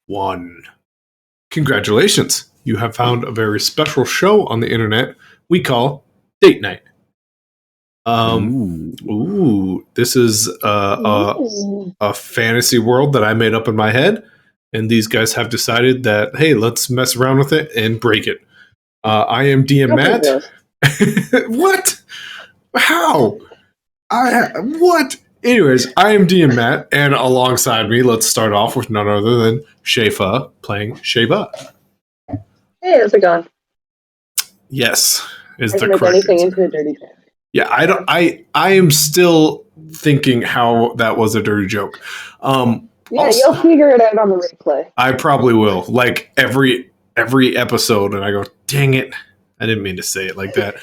1. Congratulations! You have found a very special show on the internet we call Date Night. This is a fantasy world that I made up in my head, and these guys have decided that, hey, let's mess around with it and break it. I am DM Matt. What? How? What? Anyways, I am DM Matt, and alongside me, let's start off with none other than Shefa playing Sheba. Hey, how's it going? Yes, is I the can make correct anything answer. into a dirty joke. Yeah, I am still thinking how that was a dirty joke. Yeah, Also, you'll figure it out on the replay. I probably will. Like every episode, and I go, dang it, I didn't mean to say it like that.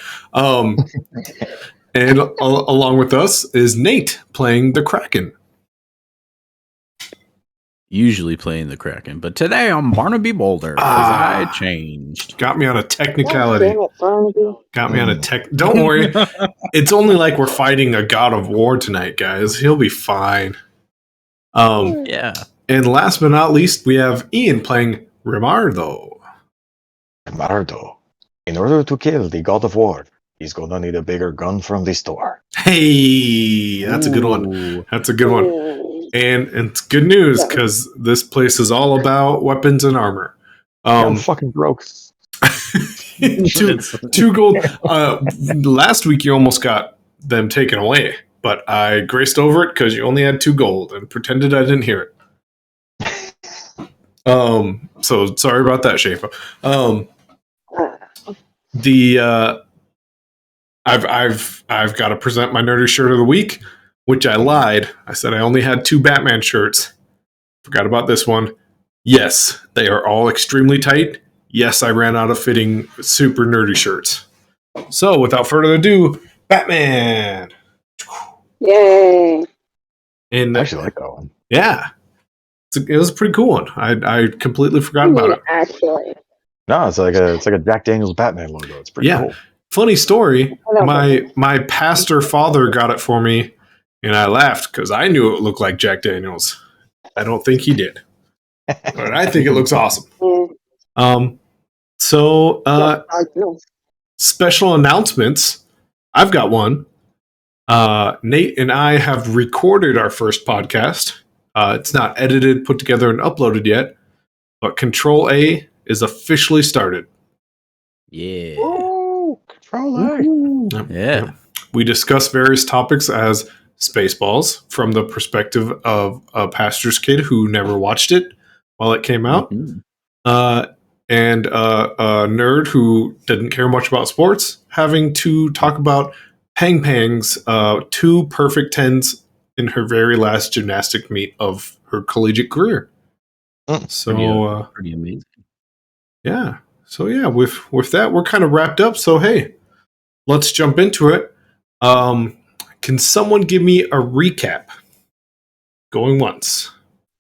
And along with us is Nate playing the Kraken. Usually playing the Kraken, but today I'm Barnaby Boulder because I changed. Got me on a technicality. God damn it, Barnaby. Got me on a tech. Don't worry, it's only like we're fighting a god of war tonight, guys. He'll be fine. Yeah. And last but not least, we have Ian playing Rimardo. Rimardo, in order to kill the god of war, he's gonna need a bigger gun from the store. Hey, that's a good one. That's a good one. And it's good news because this place is all about weapons and armor. I'm fucking broke. two gold. Last week you almost got them taken away, but I graced over it because you only had 2 gold and pretended I didn't hear it. So sorry about that, Shafa. I've got to present my nerdy shirt of the week, which I lied. I said I only had 2 Batman shirts. Forgot about this one. Yes, they are all extremely tight. Yes, I ran out of fitting super nerdy shirts. So, without further ado, Batman! Yay! And I actually like that one. Yeah. It was a pretty cool one. I completely forgot about it. Actually. No, it's like a Jack Daniels Batman logo. It's pretty cool. Funny story. My pastor father got it for me, and I laughed because I knew it looked like Jack Daniels. I don't think he did, but I think it looks awesome. Special announcements. I've got one. Nate and I have recorded our first podcast. It's not edited, put together, and uploaded yet, but Control A is officially started. Yeah. Ooh, Control A. Yeah. We discuss various topics as Spaceballs from the perspective of a pastor's kid who never watched it while it came out, and a nerd who didn't care much about sports, having to talk about Pang Pang's 2 perfect 10s in her very last gymnastic meet of her collegiate career. So pretty amazing. Yeah. So yeah, with that, we're kind of wrapped up. So hey, let's jump into it. Can someone give me a recap? Going once.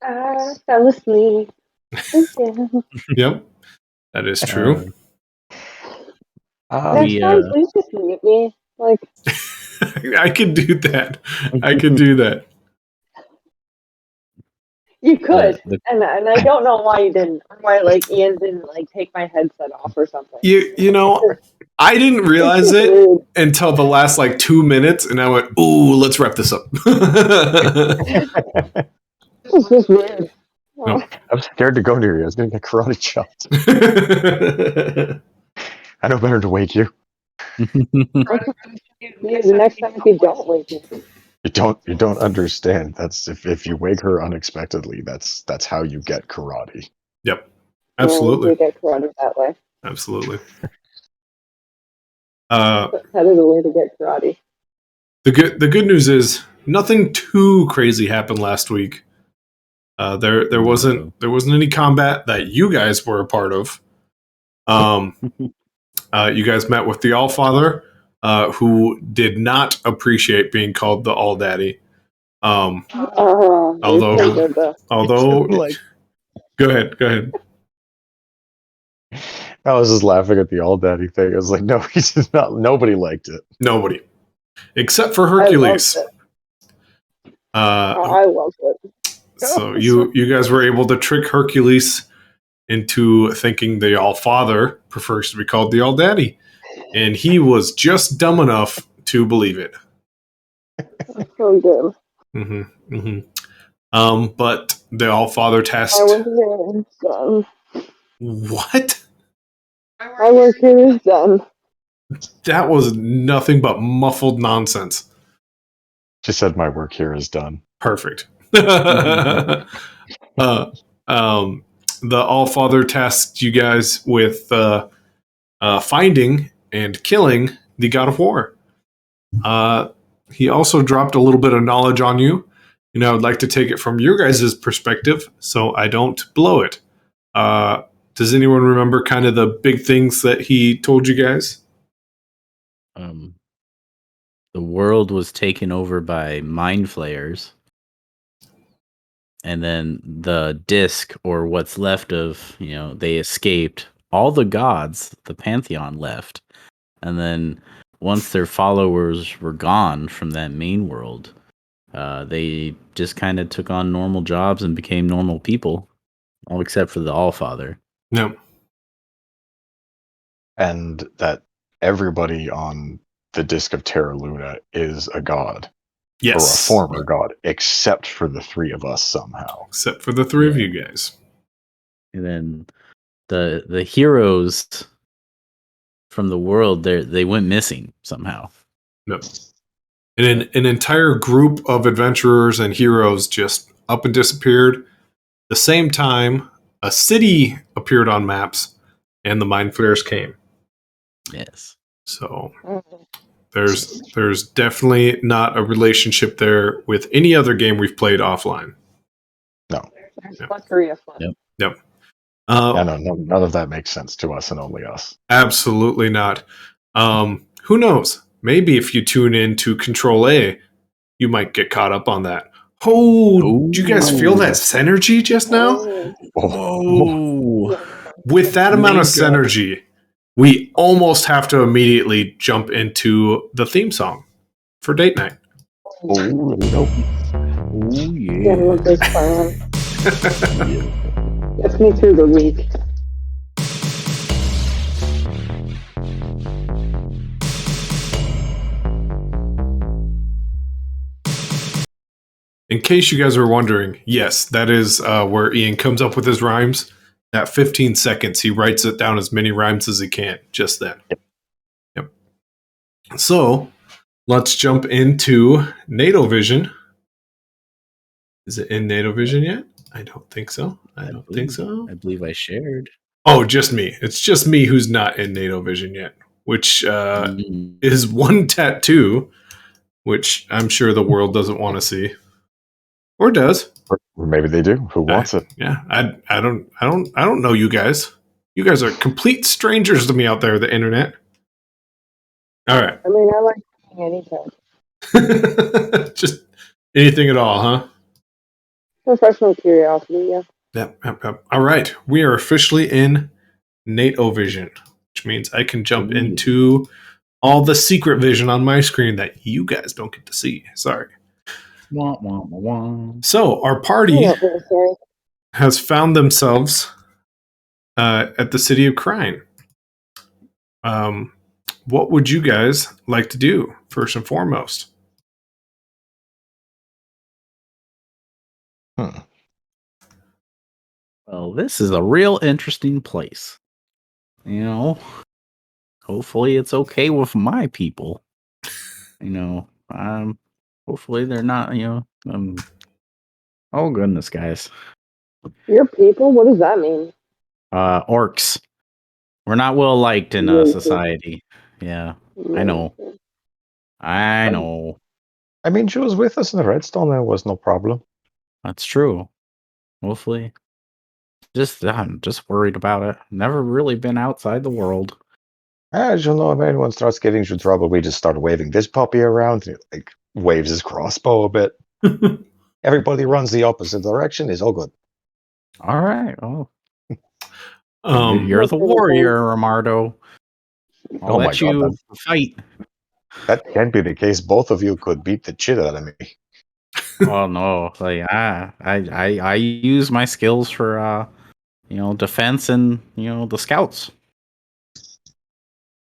That was me. Yep, that is true. Next time, please just mute me. Like, I could do that. I could do that. You could, and I don't know why you didn't. Or why Ian didn't take my headset off or something. You know, I didn't realize it until the last 2 minutes, and I went, "Ooh, let's wrap this up." This is weird. No. I'm scared to go near you. I was going to get karate chopped. I know better to wake you. The next time if you don't wake me. You don't understand. That's if you wake her unexpectedly, that's how you get karate. Yep. Absolutely. You get karate that way. Absolutely. That is a way to get karate. The good news is nothing too crazy happened last week. There wasn't any combat that you guys were a part of. You guys met with the Allfather, who did not appreciate being called the All Daddy. Although, go ahead. I was just laughing at the All Daddy thing. I was like, no, he did not. Nobody liked it. Nobody, except for Hercules. I loved it. So you guys were able to trick Hercules into thinking the All-Father prefers to be called the All-Daddy. And he was just dumb enough to believe it. That's so good. Mm-hmm, but the All-Father test... I work here is done. What? My work here is done. That was nothing but muffled nonsense. Just said my work here is done. Perfect. The All-Father tasked you guys with finding and killing the God of War. He also dropped a little bit of knowledge on you. I would like to take it from your guys' perspective so I don't blow it. Does anyone remember kind of the big things that he told you guys? The world was taken over by mind flayers. And then the disc, or what's left of, they escaped. All the gods, the pantheon, left. And then once their followers were gone from that main world, they just kind of took on normal jobs and became normal people, all except for the All-Father. No. And that everybody on the Disc of Terra Luna is a god. Yes. Or a former god, except for the three of us somehow. Except for the three of you guys. And then the heroes from the world, they went missing somehow. No. And an entire group of adventurers and heroes just up and disappeared. The same time, a city appeared on maps, and the mind flayers came. Yes. So there's definitely not a relationship there with any other game we've played offline. No. Yep. None of that makes sense to us and only us. Absolutely not. Who knows? Maybe if you tune in to Control A, you might get caught up on that. Oh, did you guys feel that synergy just now? Whoa. With that amount of synergy, we almost have to immediately jump into the theme song for date night. Oh, nope. Oh, Yeah, I yeah. love this plan. Gets me through the week. In case you guys are wondering, yes, that is where Ian comes up with his rhymes. That 15 seconds, he writes it down as many rhymes as he can, just then. Yep. So, let's jump into NATO Vision. Is it in NATO Vision yet? I don't think so. I believe I shared. Oh, just me. It's just me who's not in NATO Vision yet, which is one tattoo, which I'm sure the world doesn't want to see. Or does. Or maybe they do. Who wants it? Yeah, I don't know you guys. You guys are complete strangers to me out there, the internet. All right. I mean, I like anything. Just anything at all, huh? Professional curiosity, yeah. Yep. All right. We are officially in NATO Vision, which means I can jump into all the secret vision on my screen that you guys don't get to see. Sorry. Wah, wah, wah, wah. So our party has found themselves at the city of Krine. What would you guys like to do first and foremost? Well, this is a real interesting place. Hopefully it's okay with my people. Hopefully they're not, oh goodness, guys. Your people? What does that mean? Orcs. We're not well liked in society. Yeah, I know. I mean, she was with us in the Redstone. There was no problem. That's true. Hopefully. I'm just worried about it. Never really been outside the world. As you know, if anyone starts getting into trouble, we just start waving this puppy around. And it, waves his crossbow a bit. Everybody runs the opposite direction. It's all good. All right. Oh, you're the warrior, Romardo. I'll let you fight. That can't be the case. Both of you could beat the shit out of me. Oh no, like I use my skills for defense and the scouts.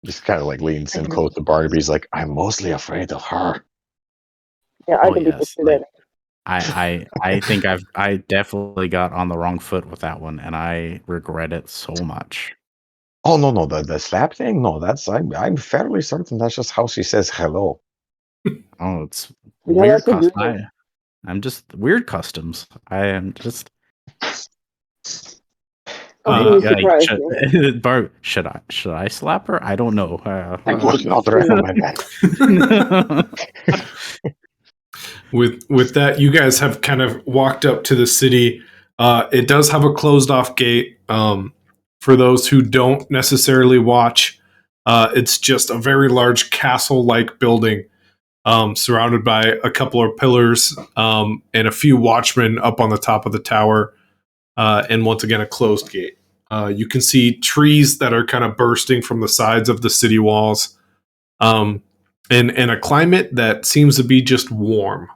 Just kind of like leans in close to Barnaby. He's like, I'm mostly afraid of her. Yeah, I Oh can be yes, pictured. I think I definitely got on the wrong foot with that one, and I regret it so much. Oh no, the slap thing? No, I'm fairly certain that's just how she says hello. Oh, it's Yeah, weird that's a good custom. I'm just weird customs. I am just. Completely surprised me. Barb, should I slap her? I don't know. I would not recommend that. With that, you guys have kind of walked up to the city. It does have a closed off gate. For those who don't necessarily watch, it's just a very large castle like building, surrounded by a couple of pillars, and a few watchmen up on the top of the tower, and once again a closed gate. You can see trees that are kind of bursting from the sides of the city walls, and a climate that seems to be just warm.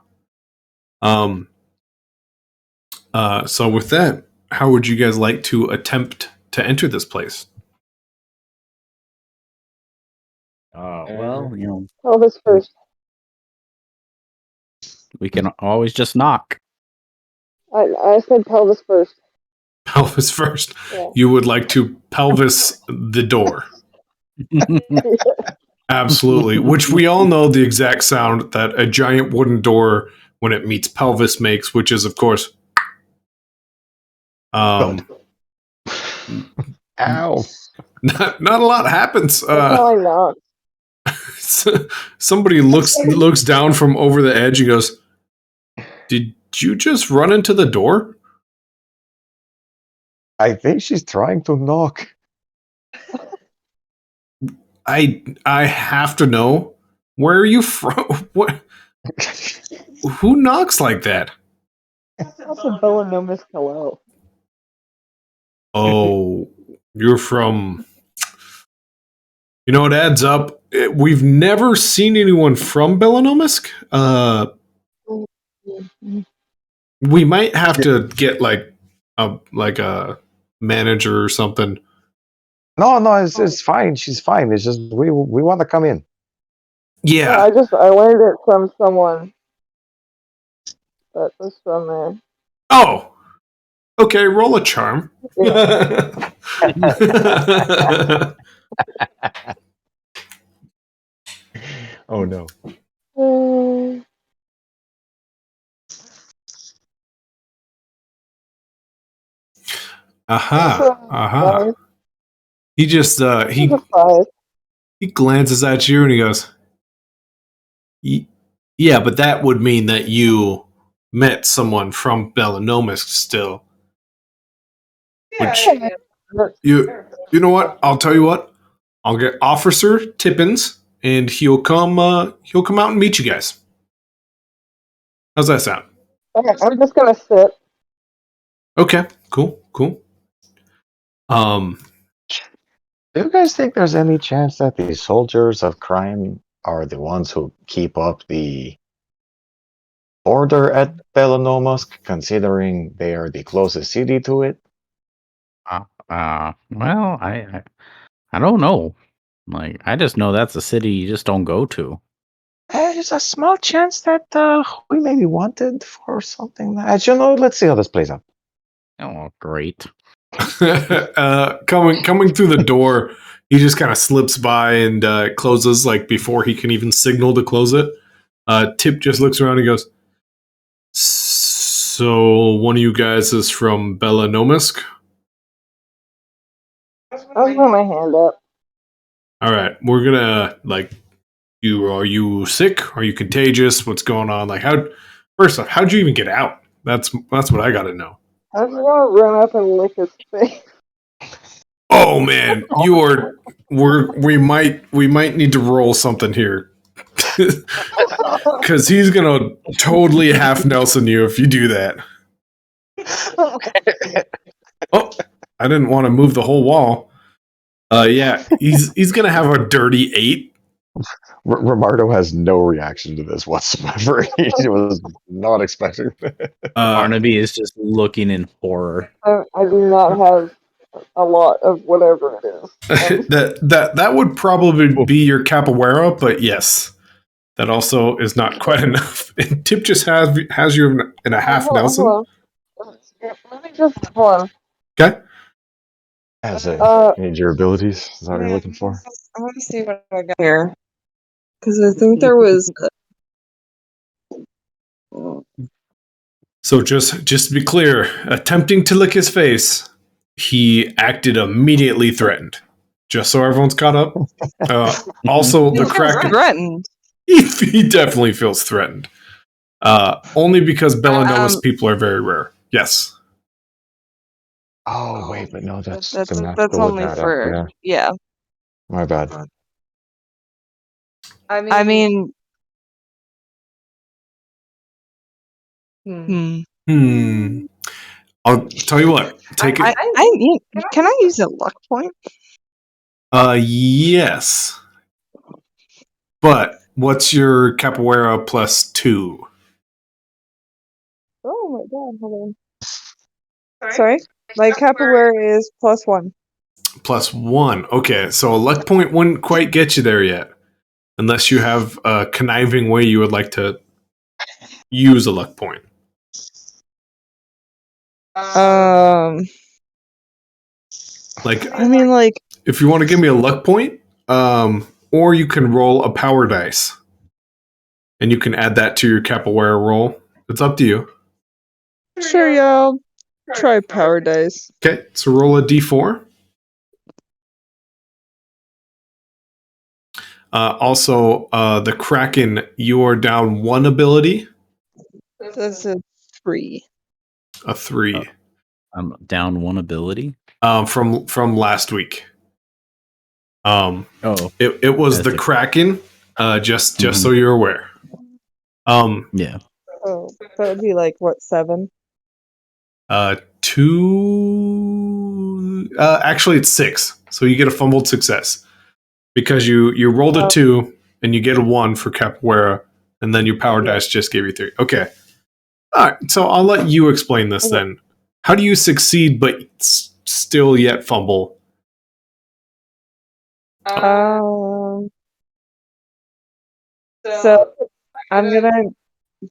So with that, how would you guys like to attempt to enter this place? Well, Pelvis first. we can always just knock. I said pelvis first. Pelvis first. Yeah. You would like to pelvis the door. Absolutely. Which we all know the exact sound that a giant wooden door when it meets pelvis makes, which is of course Ow. not a lot happens. That's how I knock. Somebody looks down from over the edge and goes, "Did you just run into the door?" I think she's trying to knock. I have to know, where are you from? What? Who knocks like that? That's a Belanomus hello. Oh, you're from. You know, it adds up. We've never seen anyone from Belanomisk. We might have to get like a manager or something. No, it's fine. She's fine. It's just we want to come in. Yeah. I learned it from someone that was from there. Oh. Okay, roll a charm. Yeah. Oh no. Aha. He just he glances at you and he goes, "Yeah, but that would mean that you met someone from Belanomisk still." Which you know what? I'll tell you what. I'll get Officer Tippins, and he'll come out and meet you guys. How's that sound? Okay, I'm just gonna sit. Okay, cool. Do you guys think there's any chance that the soldiers of Krine are the ones who keep up the order at Belanomosk, considering they are the closest city to it? Well, I don't know. Like, I just know that's a city you just don't go to. There's a small chance that we may be wanted for something. Let's see how this plays out. Oh, great. Coming through the door, he just kind of slips by and closes like before he can even signal to close it. Tip just looks around and goes, "So one of you guys is from Belanomisk?" I'll put my hand up. All right, we're gonna are you sick? Are you contagious? What's going on? Like, first off, how'd you even get out? That's what I got to know. I was gonna run up and lick his face. Oh man, we might need to roll something here. Because he's gonna totally half Nelson you if you do that. Oh, I didn't want to move the whole wall. Yeah, he's gonna have a dirty 8. Romardo has no reaction to this whatsoever. He was not expecting that. Barnaby is just looking in horror. I do not have a lot of whatever it is. that would probably be your capoeira, but yes, that also is not quite enough. And Tip just has you in a half Nelson. Hold on. Let me just hold on. Okay. You need your abilities. Is that what you're looking for? I want to see what I got here. Because I think there was. So just to be clear, attempting to lick his face, he acted immediately threatened. Just so everyone's caught up. Also, the Kraken Threatened. he definitely feels threatened. Only because Belanoma's people are very rare. Yes. Oh wait, but no, that's only for yeah. My bad. I mean, I'll tell you what. Take it. Can I use a luck point? Yes. But what's your capoeira +2? Oh my god! Hold on. Sorry, my capoeira is +1. +1. Okay, so a luck point wouldn't quite get you there yet, unless you have a conniving way you would like to use a luck point. Like, I mean, like, if you want to give me a luck point, or you can roll a power dice, and you can add that to your capoeira roll. It's up to you. Sure, yeah, I'll try power dice. Okay, so roll a d4. Also, the Kraken, you are down 1 ability. That's a 3. A 3. I'm down 1 ability. From last week. It was the Kraken. Just so you're aware. Yeah. Oh, that would be like what, 7? 2. Actually, it's 6. So you get a fumbled success because you rolled a 2 and you get a 1 for capoeira, and then your power dice just gave you 3. Okay. All right. So I'll let you explain this then. How do you succeed but still yet fumble? So I'm gonna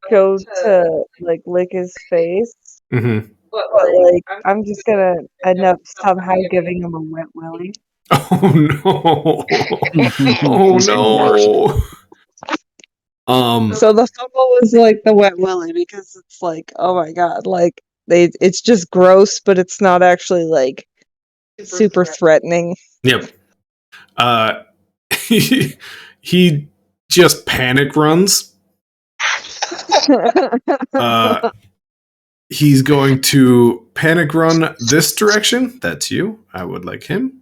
go to like lick his face, Mm-hmm. but like I'm just gonna end up somehow giving him a wet willy. Oh no! Oh no! So the fumble was like the wet willy because it's like, oh my god, like it's just gross, but it's not actually like super threatening. Yep. He just panic runs. He's going to panic run this direction. That's you. I would like him.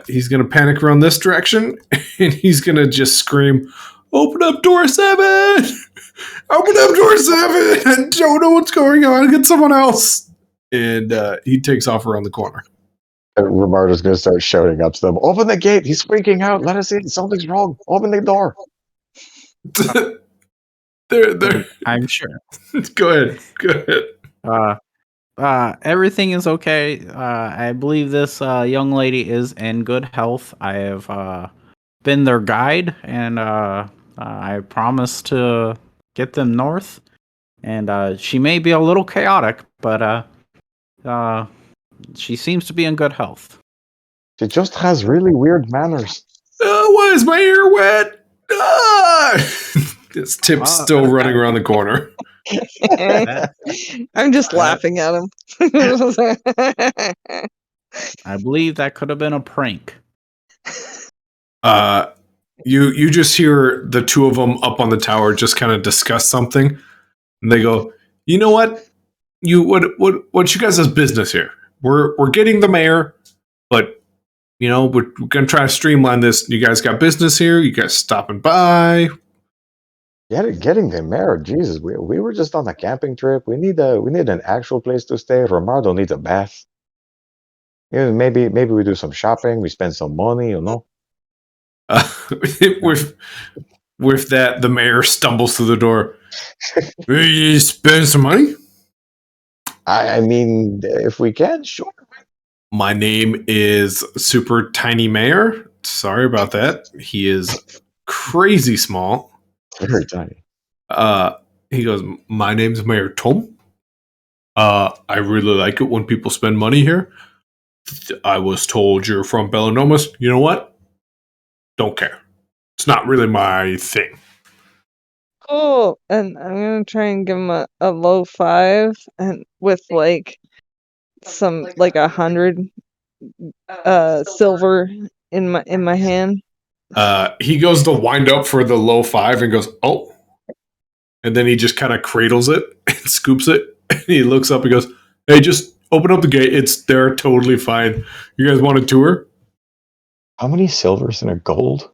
He's going to panic run this direction, and he's going to just scream, "Open up door 7! Open up door 7! I don't know what's going on. Get someone else!" And he takes off around the corner. Romardo's going to start shouting up to them, "Open the gate! He's freaking out! Let us in! Something's wrong! Open the door!" There. I'm sure. Go ahead. Everything is okay. I believe this young lady is in good health. I have been their guide, and I promise to get them north. And she may be a little chaotic, but she seems to be in good health. She just has really weird manners. Why is my ear wet? This Tip's still running around the corner. I'm just laughing at him. I believe that could have been a prank. You just hear the two of them up on the tower just kind of discuss something, and they go, "You know what? What you guys' business here? We're getting the mayor, but you know we're gonna try to streamline this. You guys got business here? You guys stopping by?" Getting the mayor, Jesus, we were just on a camping trip. We need an actual place to stay. Romardo needs a bath. Yeah, maybe we do some shopping. We spend some money, you know. With that, the mayor stumbles through the door. You spend some money? I mean, if we can, sure. My name is Super Tiny Mayor. Sorry about that. He is crazy small. Very tiny. He goes, my name's Mayor Tom. I really like it when people spend money here. I was told you're from Belanomus. You know what? Don't care. It's not really my thing. Cool. And I'm gonna try and give him a low 5 and with like some like 100 silver in my hand. He goes to wind up for the low 5 and goes, oh. And then he just kind of cradles it and scoops it. And he looks up and goes, hey, just open up the gate. They're totally fine. You guys want a tour? How many silvers and a gold?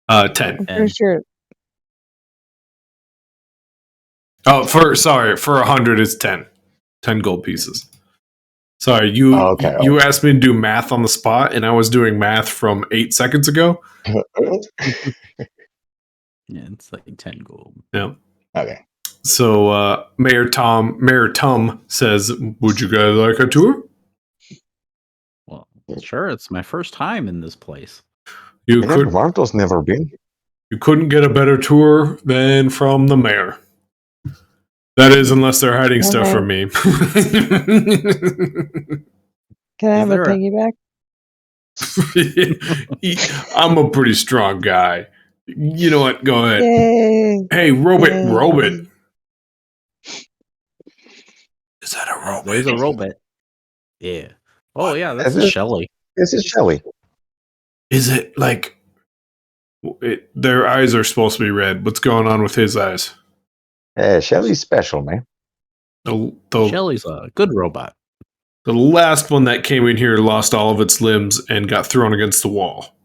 10. I'm pretty sure. Oh, for 100 it's 10. 10 gold pieces. Sorry, you asked me to do math on the spot, and I was doing math from 8 seconds ago. Yeah, it's like 10 gold. Yeah. Okay. So Mayor Tum says, would you guys like a tour? Well, sure, it's my first time in this place. Marto's never been. You couldn't get a better tour than from the mayor. That is, unless they're hiding stuff from me. Can I have a piggyback? I'm a pretty strong guy. You know what? Go ahead. Yay. Hey, Robot. Is that a robot? There's a robot. Yeah. Oh, yeah, that's Shelly. This is Shelly. Is it like... their eyes are supposed to be red. What's going on with his eyes? Shelly's special, man. Shelly's a good robot. The last one that came in here lost all of its limbs and got thrown against the wall.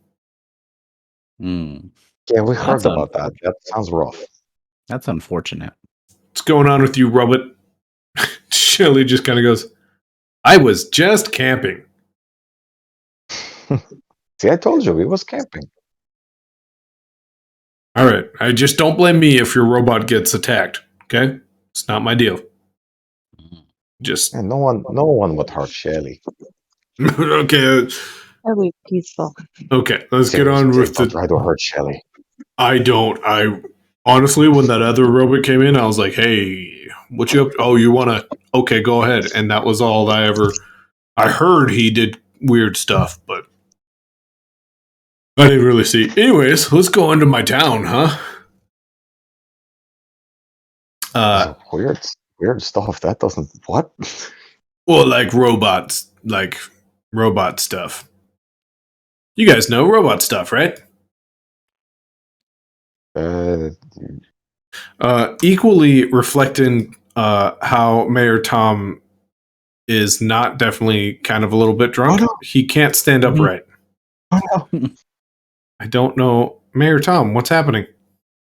Yeah, we heard about that. That sounds rough. That's unfortunate. What's going on with you, Robot? Shelly just kind of goes, I was just camping. See, I told you, we was camping. All right. I just don't blame me if your robot gets attacked. Okay? It's not my deal. Just no one would hurt Shelly. Okay. That'd be peaceful. Okay, let's get on with the. Try to hurt Shelly. I don't. I honestly, when that other robot came in, I was like, "Hey, what you up? Oh, you want to? Okay, go ahead." And that was all I ever. I heard he did weird stuff, but I didn't really see. Anyways, let's go into my town, huh? Weird stuff. That doesn't what? Well, like robots, like robot stuff. You guys know robot stuff, right? Equally reflecting how Mayor Tom is not definitely kind of a little bit drunk. Oh, no. He can't stand upright. Oh, no. I don't know. Mayor Tom, what's happening?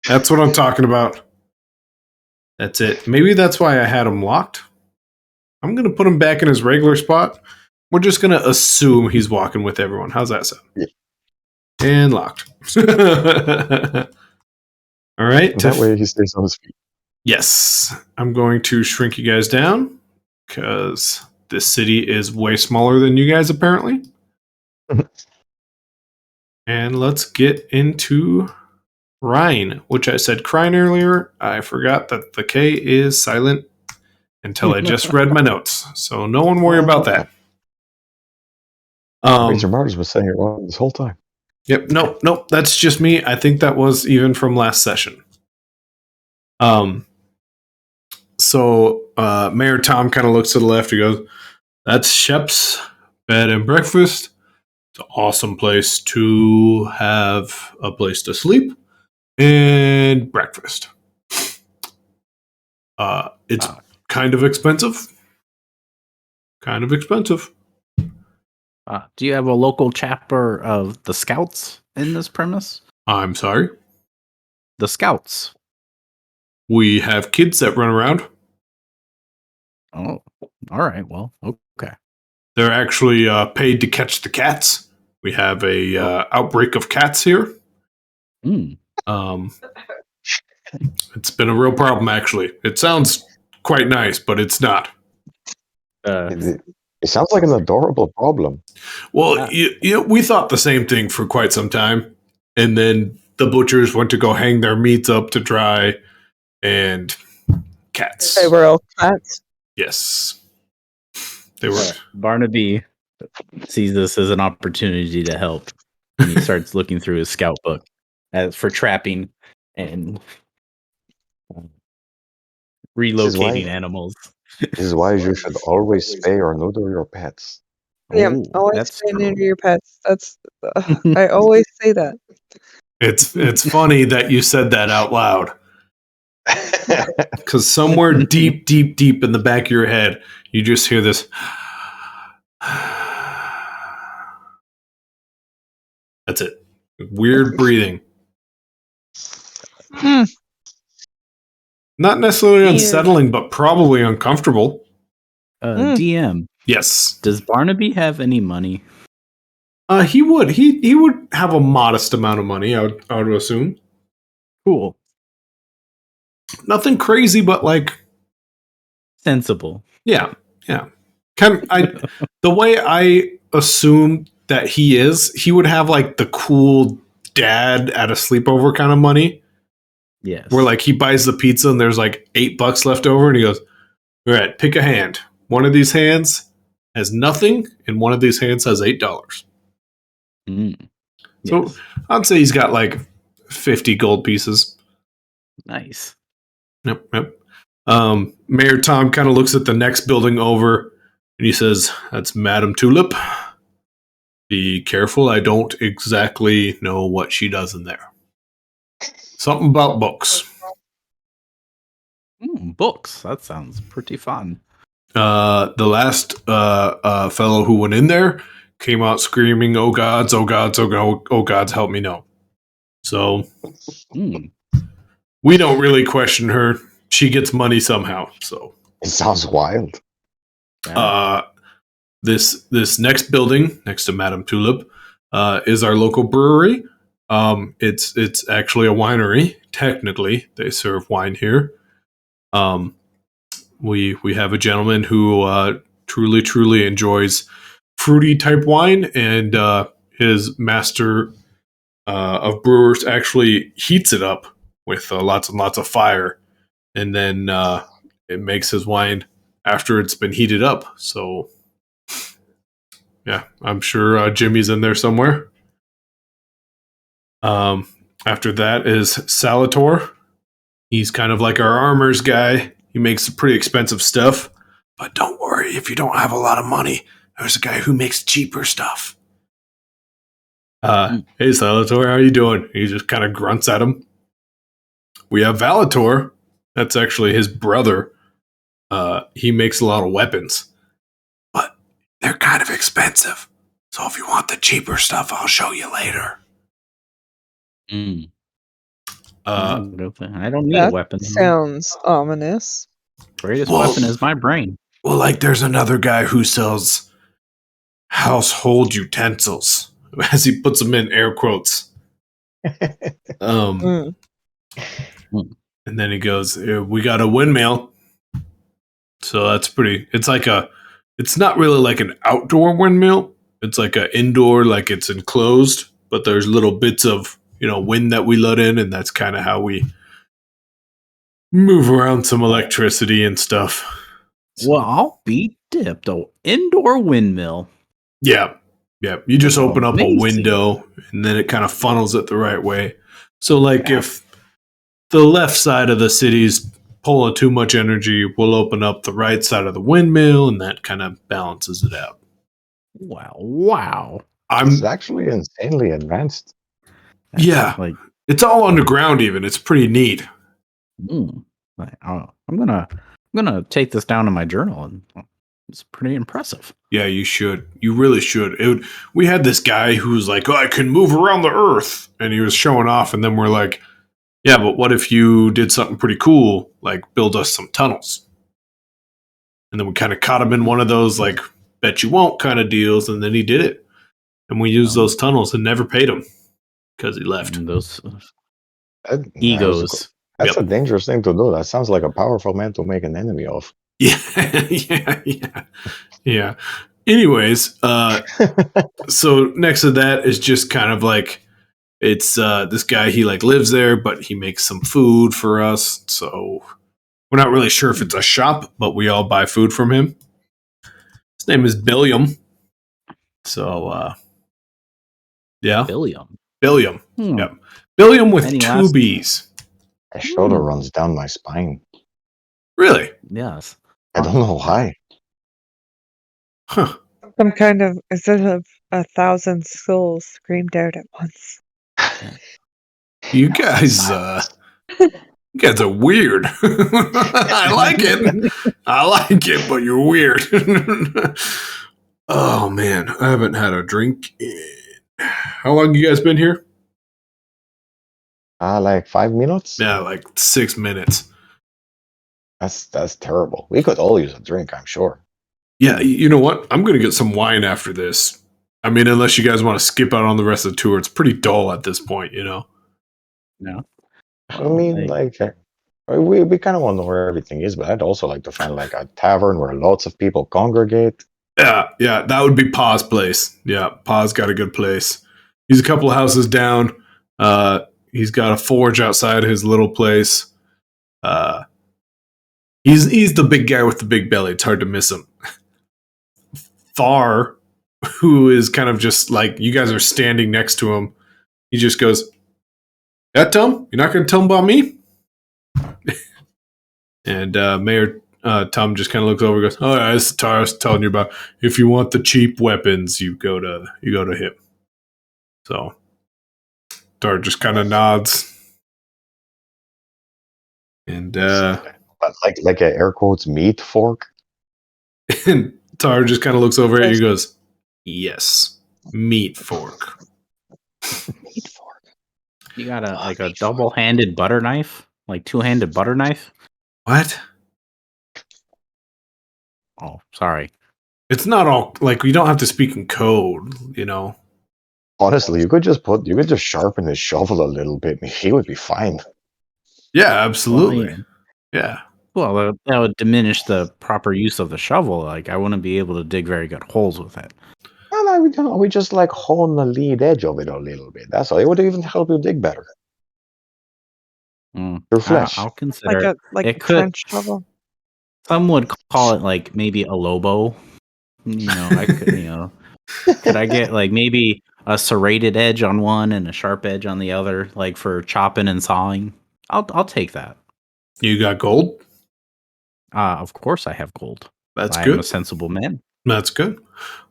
That's what I'm talking about. That's it. Maybe that's why I had him locked. I'm going to put him back in his regular spot. We're just going to assume he's walking with everyone. How's that sound? Yeah. And locked. All right. That way he stays on his feet. Yes. I'm going to shrink you guys down because this city is way smaller than you guys, apparently. And let's get into Krine, which I said Krine earlier. I forgot that the K is silent until I just read my notes. So no one worry about that. Major Martyrs was saying it wrong this whole time. Yep. Nope. That's just me. I think that was even from last session. So Mayor Tom kind of looks to the left. He goes, "That's Shep's bed and breakfast. It's an awesome place to have a place to sleep and breakfast. It's kind of expensive. Do you have a local chapter of the Scouts in this premise? I'm sorry? The Scouts. We have kids that run around. Oh, all right. Well, okay. They're actually paid to catch the cats. We have a outbreak of cats here. Mm. It's been a real problem, actually. It sounds quite nice, but it's not. It sounds like an adorable problem. Well, we thought the same thing for quite some time, and then the butchers went to go hang their meats up to dry, and cats. They were all cats. Yes, they were. Barnaby sees this as an opportunity to help, and he starts looking through his scout book for trapping and relocating animals. This is why you should always spay or neuter your pets. Yeah, always spay neuter your pets. That's I always say that. It's funny that you said that out loud, because somewhere deep in the back of your head, you just hear this. That's it. Weird breathing. Not necessarily unsettling, but probably uncomfortable. DM. Yes. Does Barnaby have any money? He would. He would have a modest amount of money, I would assume. Cool. Nothing crazy, but like sensible. Yeah. The way I assume that he would have like the cool dad at a sleepover kind of money. Yes. Where like he buys the pizza and there's like $8 left over, and he goes, "All right, pick a hand. One of these hands has nothing, and one of these hands has $8." So I'd say he's got like 50 gold pieces. Nice. Yep. Mayor Tom kind of looks at the next building over, and he says, "That's Madame Tulip. Be careful. I don't exactly know what she does in there. Something about books." Books. That sounds pretty fun. The last fellow who went in there came out screaming, "Oh gods, oh gods, oh gods, help me no." So we don't really question her. She gets money somehow. So it sounds wild. This next building next to Madame Tulip is our local brewery. It's actually a winery. Technically, they serve wine here. We have a gentleman who truly enjoys fruity type wine, and his master of brewers actually heats it up with lots and lots of fire, and then it makes his wine after it's been heated up. So yeah, I'm sure Jimmy's in there somewhere. After that is Salator. He's kind of like our armors guy. He makes pretty expensive stuff. But don't worry, if you don't have a lot of money, there's a guy who makes cheaper stuff. Hey, Salator, how you doing? He just kind of grunts at him. We have Valator. That's actually his brother. He makes a lot of weapons. But they're kind of expensive. So if you want the cheaper stuff, I'll show you later. I don't need a weapon. Sounds ominous. Greatest weapon is my brain. Well, like there's another guy who sells household utensils, as he puts them in air quotes. And then he goes, "We got a windmill." So that's pretty. It's not really like an outdoor windmill. It's like an indoor, like it's enclosed, but there's little bits of wind that we let in, and that's kind of how we move around some electricity and stuff. Well, I'll be dipped. Oh, indoor windmill. Yeah. You just open up a window, and then it kind of funnels it the right way. So, like, if the left side of the city's pulling too much energy, we'll open up the right side of the windmill, and that kind of balances it out. Wow. It's actually insanely advanced. Yeah, like it's all underground. Even it's pretty neat. I'm gonna take this down in my journal, and it's pretty impressive. Yeah, you should. You really should. We had this guy who was like, "Oh, I can move around the Earth," and he was showing off. And then we're like, "Yeah, but what if you did something pretty cool, like build us some tunnels?" And then we kind of caught him in one of those like "bet you won't" kind of deals, and then he did it. and we used those tunnels and never paid him because he left. And those Egos. That's a dangerous thing to do. That sounds like a powerful man to make an enemy of. Yeah. Anyways, so next to that is just kind of like it's this guy. He like lives there, but he makes some food for us. So we're not really sure if it's a shop, but we all buy food from him. His name is Billiam. So yeah, Billiam. Yep, Billiam with Any 2 last- B's. My shoulder runs down my spine. Really? Yes. I don't know why. Huh. Some kind of, instead of 1,000 souls screamed out at once. You guys are weird. I like it, but you're weird. Oh man, I haven't had a drink in... How long you guys been here? Like 5 minutes? Yeah, like 6 minutes. That's terrible. We could all use a drink, I'm sure. Yeah, you know what? I'm going to get some wine after this. I mean, unless you guys want to skip out on the rest of the tour. It's pretty dull at this point, you know? No. I mean, we kind of want to know where everything is, but I'd also like to find like a tavern where lots of people congregate. Yeah, that would be Pa's place. Yeah, Pa's got a good place. He's a couple of houses down. He's got a forge outside his little place. He's the big guy with the big belly. It's hard to miss him. Thar, who is kind of just like, you guys are standing next to him. He just goes, "Yeah, Tom, you're not going to tell him about me?" And Mayor Tom just kind of looks over and goes, "Oh, yeah, this is Tar I was telling you about. If you want the cheap weapons, you go to him." So Tar just kind of nods. And like a air quotes meat fork. and Tar just kind of looks over at you and goes, "Yes, meat fork." Meat fork. You got a double-handed butter knife? Like 2-handed butter knife? What? Oh, sorry. It's not all like, we don't have to speak in code, you know. Honestly, you could just sharpen his shovel a little bit and he would be fine. Yeah, absolutely. Well, yeah. Well, that would diminish the proper use of the shovel. Like, I wouldn't be able to dig very good holes with it. No, we just like hone the lead edge of it a little bit. That's all. It would even help you dig better. Your flesh. I'll consider Like it. a Could trench shovel. some would call it like maybe a lobo? You know, I could. You know, could I get like maybe a serrated edge on one and a sharp edge on the other, like for chopping and sawing? I'll take that. You got gold? Of course, I have gold. That's I good. am a sensible man. That's good.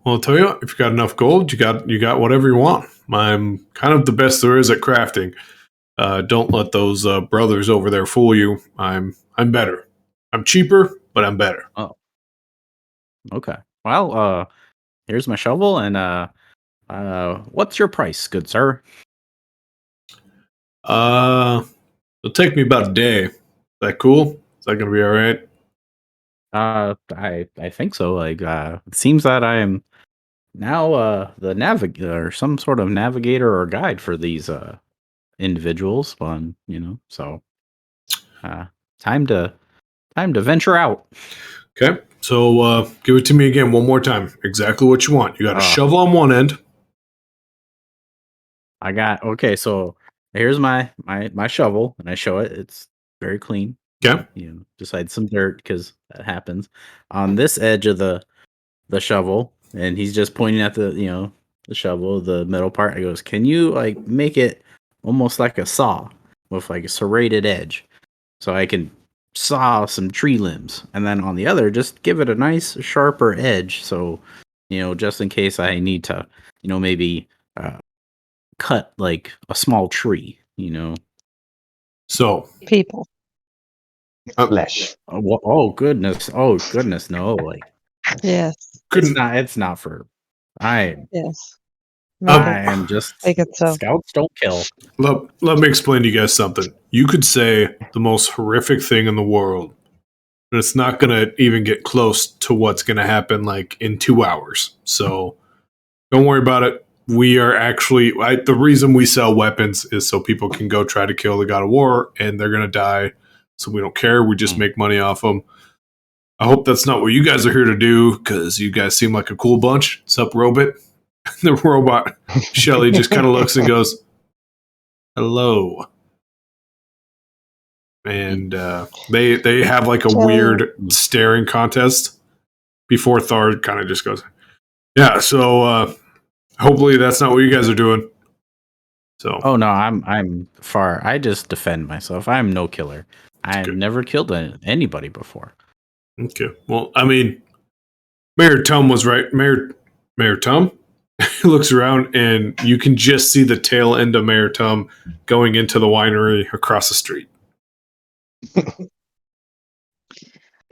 Well, I'll tell you what, if you got enough gold, you got whatever you want. I'm kind of the best there is at crafting. Don't let those brothers over there fool you. I'm better. I'm cheaper, but I'm better. Oh, okay. Well, here's my shovel, and what's your price, good sir? It'll take me about a day. Is that cool? Is that gonna be all right? I think so. Like, it seems that I am now the navigator, or some sort of navigator or guide for these individuals. So time to venture out. Okay. So give it to me again one more time. Exactly what you want. You got a shovel on one end. Okay. So here's my shovel, and I show it. It's very clean. Okay. Besides some dirt, because that happens on this edge of the shovel, and he's just pointing at the shovel, the metal part. I goes, "Can you like make it almost like a saw with like a serrated edge, so I can saw some tree limbs, and then on the other, just give it a nice sharper edge, so just in case I need to, maybe cut like a small tree, So people." Flesh. Oh goodness, no, like Yes. it's not for Yes. I am just Make it so. scouts don't kill. let me explain to you guys something. You could say the most horrific thing in the world, but it's not going to even get close to what's going to happen like in 2 hours. So don't worry about it. we are actually the reason we sell weapons is so people can go try to kill the god of war, and they're gonna die. So we don't care. We just make money off them. I hope that's not what you guys are here to do, because you guys seem like a cool bunch. Sup, Robot? The robot Shelly just kind of looks and goes, "Hello." And they have like a weird staring contest before Thar kind of just goes, "Yeah, so hopefully that's not what you guys are doing." So, oh no, I'm far. I just defend myself. I'm no killer. I've never killed anybody before. Okay. Well, I mean, Mayor Tum was right. Mayor Tum looks around, and you can just see the tail end of Mayor Tum going into the winery across the street.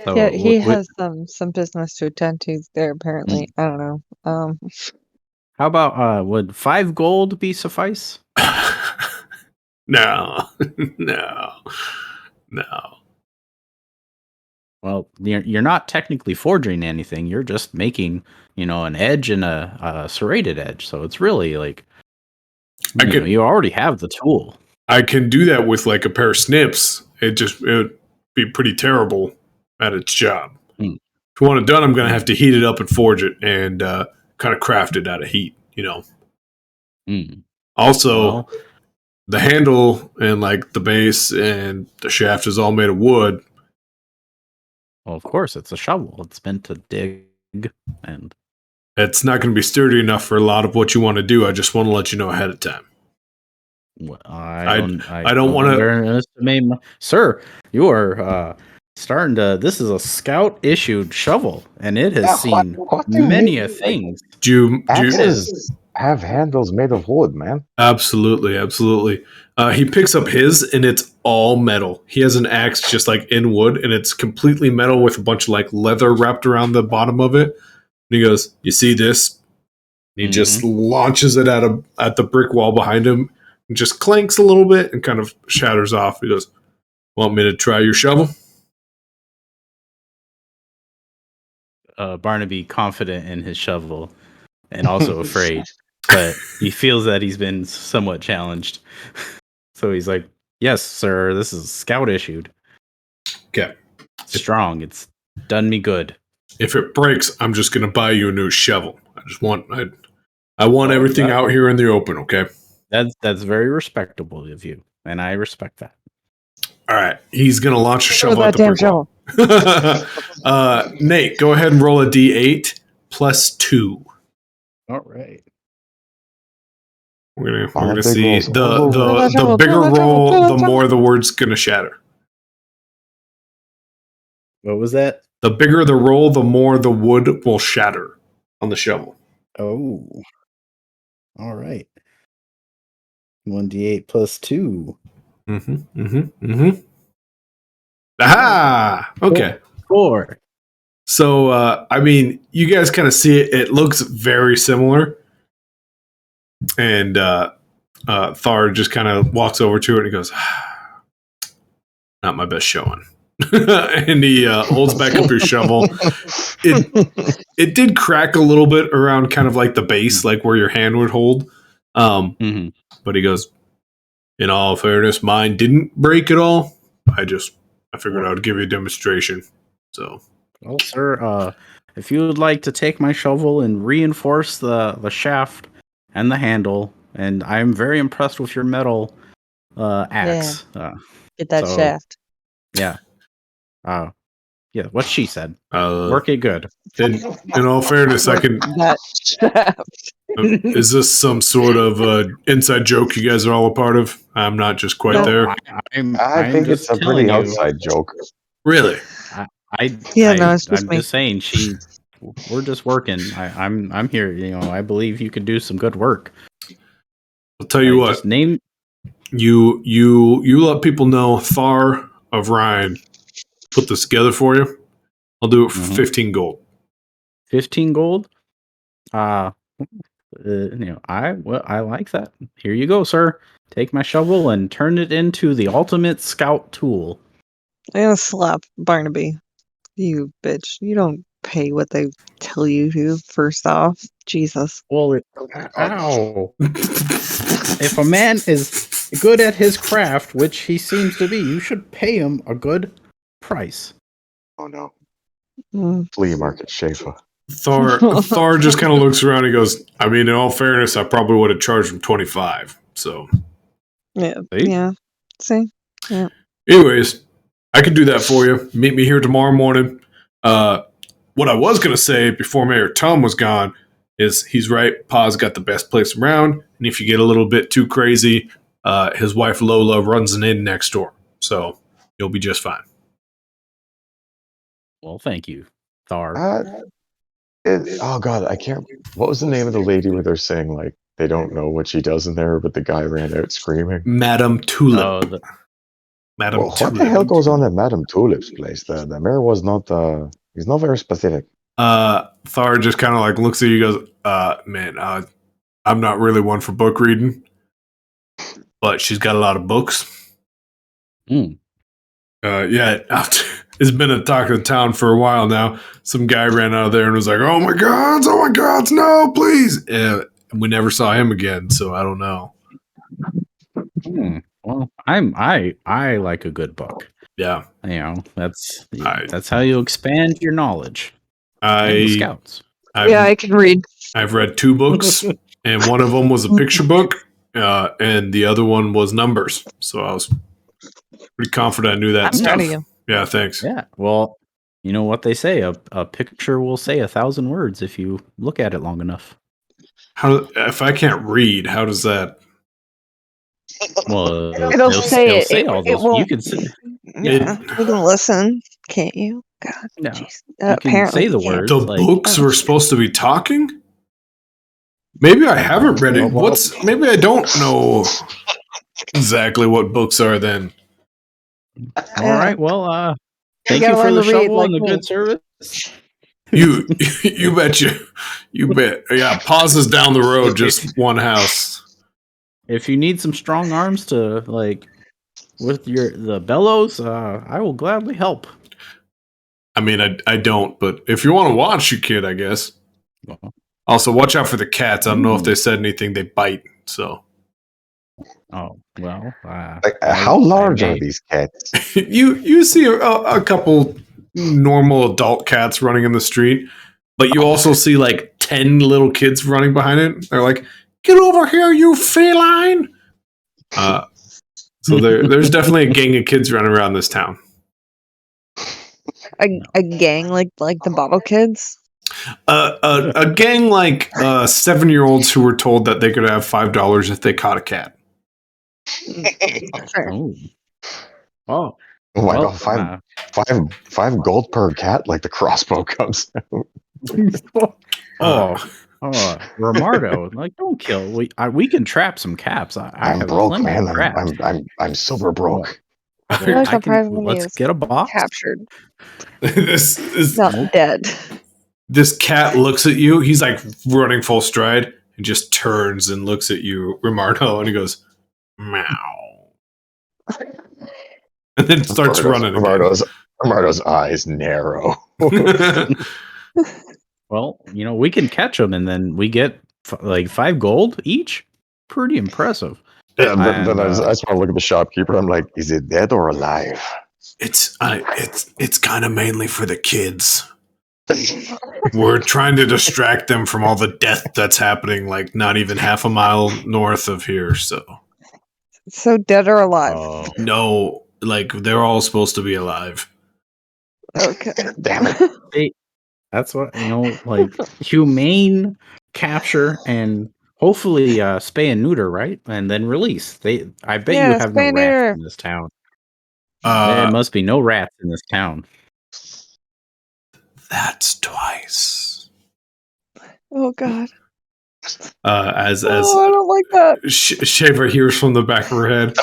So, Yeah, he has some business to attend to there. Apparently, I don't know. How about would 5 gold be suffice? No. Well, you're not technically forging anything. You're just making, an edge and a serrated edge. So it's really like, you already have the tool. I can do that with like a pair of snips. It would be pretty terrible at its job. If you want it done, I'm going to have to heat it up and forge it and kind of craft it out of heat, Also, the handle and like the base and the shaft is all made of wood. Well, of course, it's a shovel. It's meant to dig, and it's not going to be sturdy enough for a lot of what you want to do. I just want to let you know ahead of time. Well, I don't want to. Sir, you are starting to. This is a scout issued shovel, and it has seen many a things. Axes have handles made of wood, man. Absolutely. He picks up his, and it's all metal. He has an axe just like in wood, and it's completely metal with a bunch of like leather wrapped around the bottom of it. And he goes, "You see this?" And he just launches it at the brick wall behind him, and just clanks a little bit and kind of shatters off. He goes, "Want me to try your shovel?" Barnaby, confident in his shovel and also afraid, but he feels that he's been somewhat challenged. So he's like, "Yes, sir, this is scout issued. Okay. Strong. It's done me good. If it breaks, I'm just going to buy you a new shovel. I want everything out here in the open, okay?" That's very respectable of you, and I respect that. All right. He's going to launch a shovel at the brick wall. Nate, go ahead and roll a D8 plus 2. All right. We're gonna see the bigger roll, the more the word's gonna shatter. What was that? The bigger the roll, the more the wood will shatter on the shovel. Oh. All right. 1d8 plus 2. Aha! Okay. 4. So, I mean, you guys kind of see it. It looks very similar. And Thar just kind of walks over to it and he goes, "Not my best showing." And he holds back up your shovel. It did crack a little bit around kind of like the base, like where your hand would hold. But he goes, "In all fairness, mine didn't break at all. I figured I would give you a demonstration." So, well, sir, if you would like to take my shovel and reinforce the shaft and the handle, and I'm very impressed with your metal axe. Get that shaft. Yeah. Yeah, what she said. Work it good. In all fairness, I can. That shaft. Is this some sort of inside joke you guys are all a part of? I'm not just quite there. I think it's a pretty outside joke. Really? I'm just saying. We're just working. I'm here. I believe you could do some good work. I'll tell you what. Just name. You let people know Thar of Ryan put this together for you. I'll do it for 15 gold. 15 gold? I like that. Here you go, sir. Take my shovel and turn it into the ultimate scout tool. I'm gonna slap Barnaby. You bitch. You don't pay what they tell you to. First off, Jesus. Well, ow. If a man is good at his craft, which he seems to be, you should pay him a good price. Oh no. Mm. Flea market Schaefer. Thor just kind of looks around and goes, I mean, in all fairness, I probably would have charged him 25. So, Yeah. See? Yeah. See? Yeah. anyways, I can do that for you. Meet me here tomorrow morning. What I was going to say before Mayor Tom was gone is he's right. Pa's got the best place around. And if you get a little bit too crazy, his wife Lola runs an inn next door. So you'll be just fine. Well, thank you, Thar. Oh god, I can't. What was the name of the lady where they're saying like they don't know what she does in there, but the guy ran out screaming? Madame Tulip. Oh, Madame Well, what Tulip. the hell goes on at Madame Tulip's place? The mayor was not. He's not very specific. Thar just kind of like looks at you and goes, man, I'm not really one for book reading, but she's got a lot of books. Mm. Yeah, it's been a talk of the town for a while now. Some guy ran out of there and was like, oh my gods, no, please. And we never saw him again, so I don't know. Well, I like a good book. Yeah. You know, that's how you expand your knowledge. And the scouts. I can read. I've read 2 books, and one of them was a picture book, and the other one was numbers. So I was pretty confident I knew that I'm stuff. proud of you. Yeah, thanks. Yeah. Well, you know what they say: a picture will say 1,000 words if you look at it long enough. If I can't read, how does that? Well, It'll say it. all It those. won't. You can say, Yeah, you can listen, can't you? God, no, jeez. you can Apparently say the you can't. words. The like, books were supposed to be talking? Maybe I haven't read it. Well, Maybe I don't know exactly what books are then. all right. Well, thank gotta you for learn the to read shovel like and the me. good service. You bet you bet. Yeah, pauses down the road, just one house. If you need some strong arms to like with the bellows, I will gladly help. I mean, I don't, but if you want to watch, you could, I guess. Well, Also, watch out for the cats. I don't know if they said anything. They bite, so. oh well. How large are these cats? you see a couple normal adult cats running in the street, but you also see like 10 little kids running behind it. They're like, "Get over here, you feline!" So there's definitely a gang of kids running around this town. A gang like the bottle kids. A gang like 7-year-olds who were told that they could have $5 if they caught a cat. Fair. Oh. Oh. Oh my Well, god, five gold per cat, like the crossbow comes out. Romardo, like don't kill. We can trap some caps. I I'm have broke, plenty man. of traps. I'm super broke. I feel like the prize Let's is get a box. captured, this not dead. This cat looks at you. He's like running full stride and just turns and looks at you, Romardo, and he goes, meow. And then starts running again. Romardo's eyes narrow. Well, we can catch them, and then we get like 5 gold each. Pretty impressive. Yeah, then I just want to look at the shopkeeper. I'm like, is it dead or alive? It's kind of mainly for the kids. We're trying to distract them from all the death that's happening, like not even half a mile north of here. So Dead or alive? No, like they're all supposed to be alive. Okay. Damn it. That's what like humane capture and hopefully spay and neuter, right? And then release. I bet you have no rats in this town. There must be no rats in this town. That's twice. Oh god. As I don't like that. Shaver hears from the back of her head,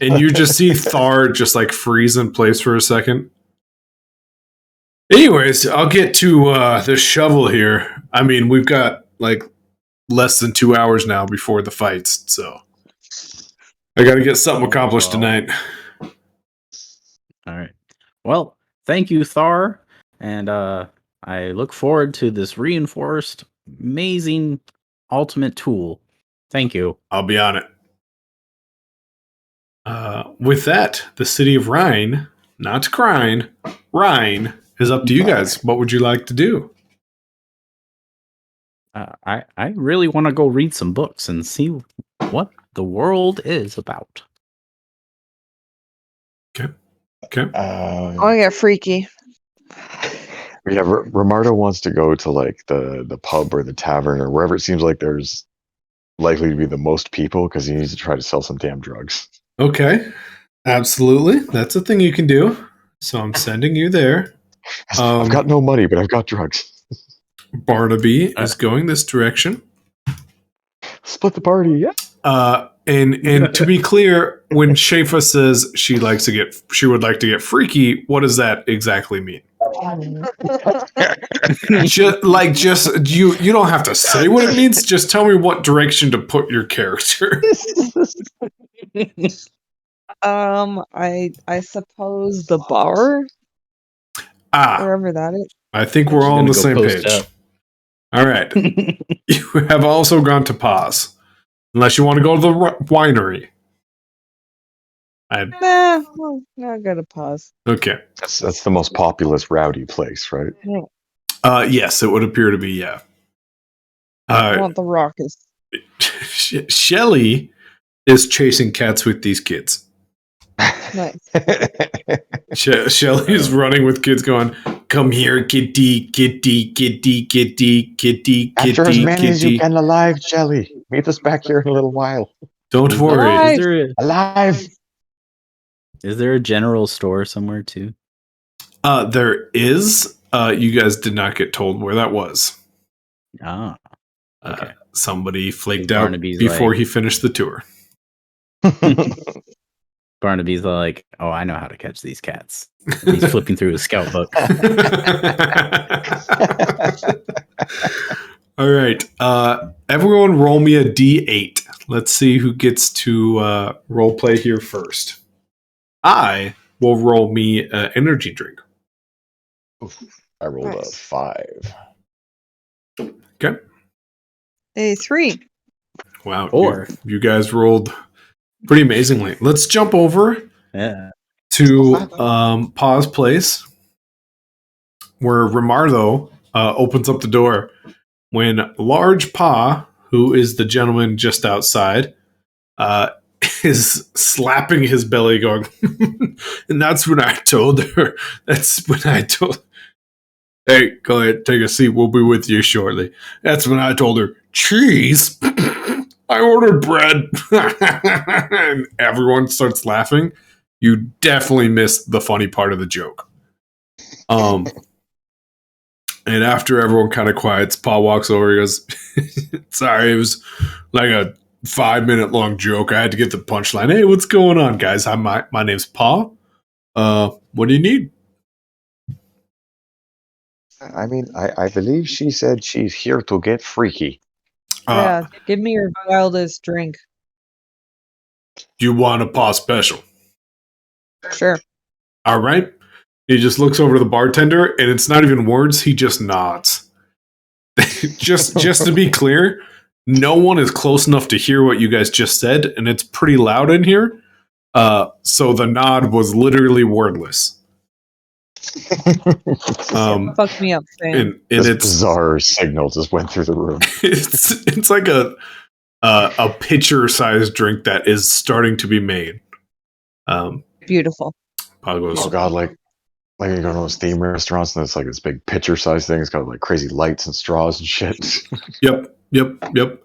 and you just see Thar just like freeze in place for a second. Anyways, I'll get to this shovel here. I mean, we've got like less than 2 hours now before the fights, so I got to get something accomplished tonight. All right. Well, thank you, Thar, and I look forward to this reinforced, amazing, ultimate tool. Thank you. I'll be on it. With that, the city of Rhine, not Krine, Rhine, is up to you guys. What would you like to do? I really want to go read some books and see what the world is about. Okay. I get freaky. Yeah, Romardo wants to go to like the pub or the tavern or wherever it seems like there's likely to be the most people because he needs to try to sell some damn drugs. Okay. Absolutely. That's a thing you can do. So I'm sending you there. I've got no money, but I've got drugs. Barnaby is going this direction. Split the party, yeah. And to be clear, when Shafa says she would like to get freaky, what does that exactly mean? You don't have to say what it means. Just tell me what direction to put your character. I suppose the bar, wherever that is. I think we're all on the same page. All right. You have also gone to pause. Unless you want to go to the winery. Well, I gotta pause. Okay. That's the most populous, rowdy place, right? Yes, it would appear to be, yeah. I want the raucous. Shelly is chasing cats with these kids. Nice. Shelly is running with kids going, come here, kitty, kitty, kitty, kitty, kitty, After kitty, as many as you kitty. can alive, Shelly. Meet us back here in a little while. Don't worry. Alive! Is there a general store somewhere too? There is. You guys did not get told where that was. Okay. Somebody flaked Barnaby's out before he finished the tour. Barnaby's like, oh, I know how to catch these cats. He's flipping through his scout book. All right. Everyone roll me a D8. Let's see who gets to role play here first. I will roll me an energy drink. I rolled a 5. Okay. A 3. Wow. 4. You guys rolled pretty amazingly. Let's jump over to Pa's place, where Romardo opens up the door when Large Pa, who is the gentleman just outside, is slapping his belly going, and that's when I told her, hey, go ahead, take a seat, we'll be with you shortly. That's when I told her, cheese? I ordered bread. And everyone starts laughing. You definitely missed the funny part of the joke. And after everyone kind of quiets, Pa walks over. He goes, sorry, it was like a 5-minute long joke. I had to get the punchline. Hey, what's going on, guys? My name's Pa. What do you need? I mean, I believe she said she's here to get freaky. Yeah, give me your wildest drink. You want a Pa special? Sure. All right. He just looks over to the bartender, and it's not even words. He just nods. just to be clear, no one is close enough to hear what you guys just said, and it's pretty loud in here. So the nod was literally wordless. Fuck me up, Sam. And This it's bizarre signal just went through the room. it's like a pitcher-sized drink that is starting to be made. Beautiful. Goes, Oh god, like you go to those theme restaurants and it's like this big pitcher-sized thing. It's got like crazy lights and straws and shit. Yep,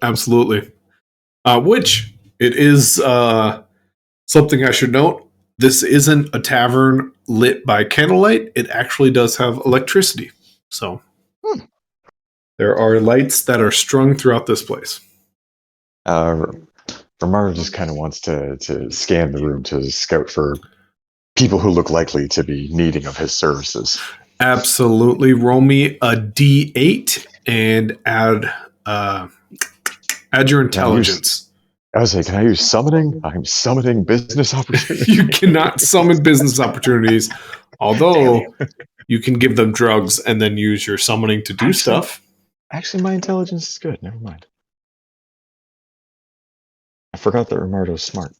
absolutely. Which it is something I should note. This isn't a tavern lit by candlelight. It actually does have electricity. So there are lights that are strung throughout this place. Romardo just kind of wants to scan the room to scout for people who look likely to be needing of his services. Absolutely. Roll me a D8 and add your intelligence. I was like, can I use summoning? I'm summoning business opportunities. You cannot summon business opportunities. Although you can give them drugs and then use your summoning to do stuff. Actually, my intelligence is good. Never mind. I forgot that Romardo's smart.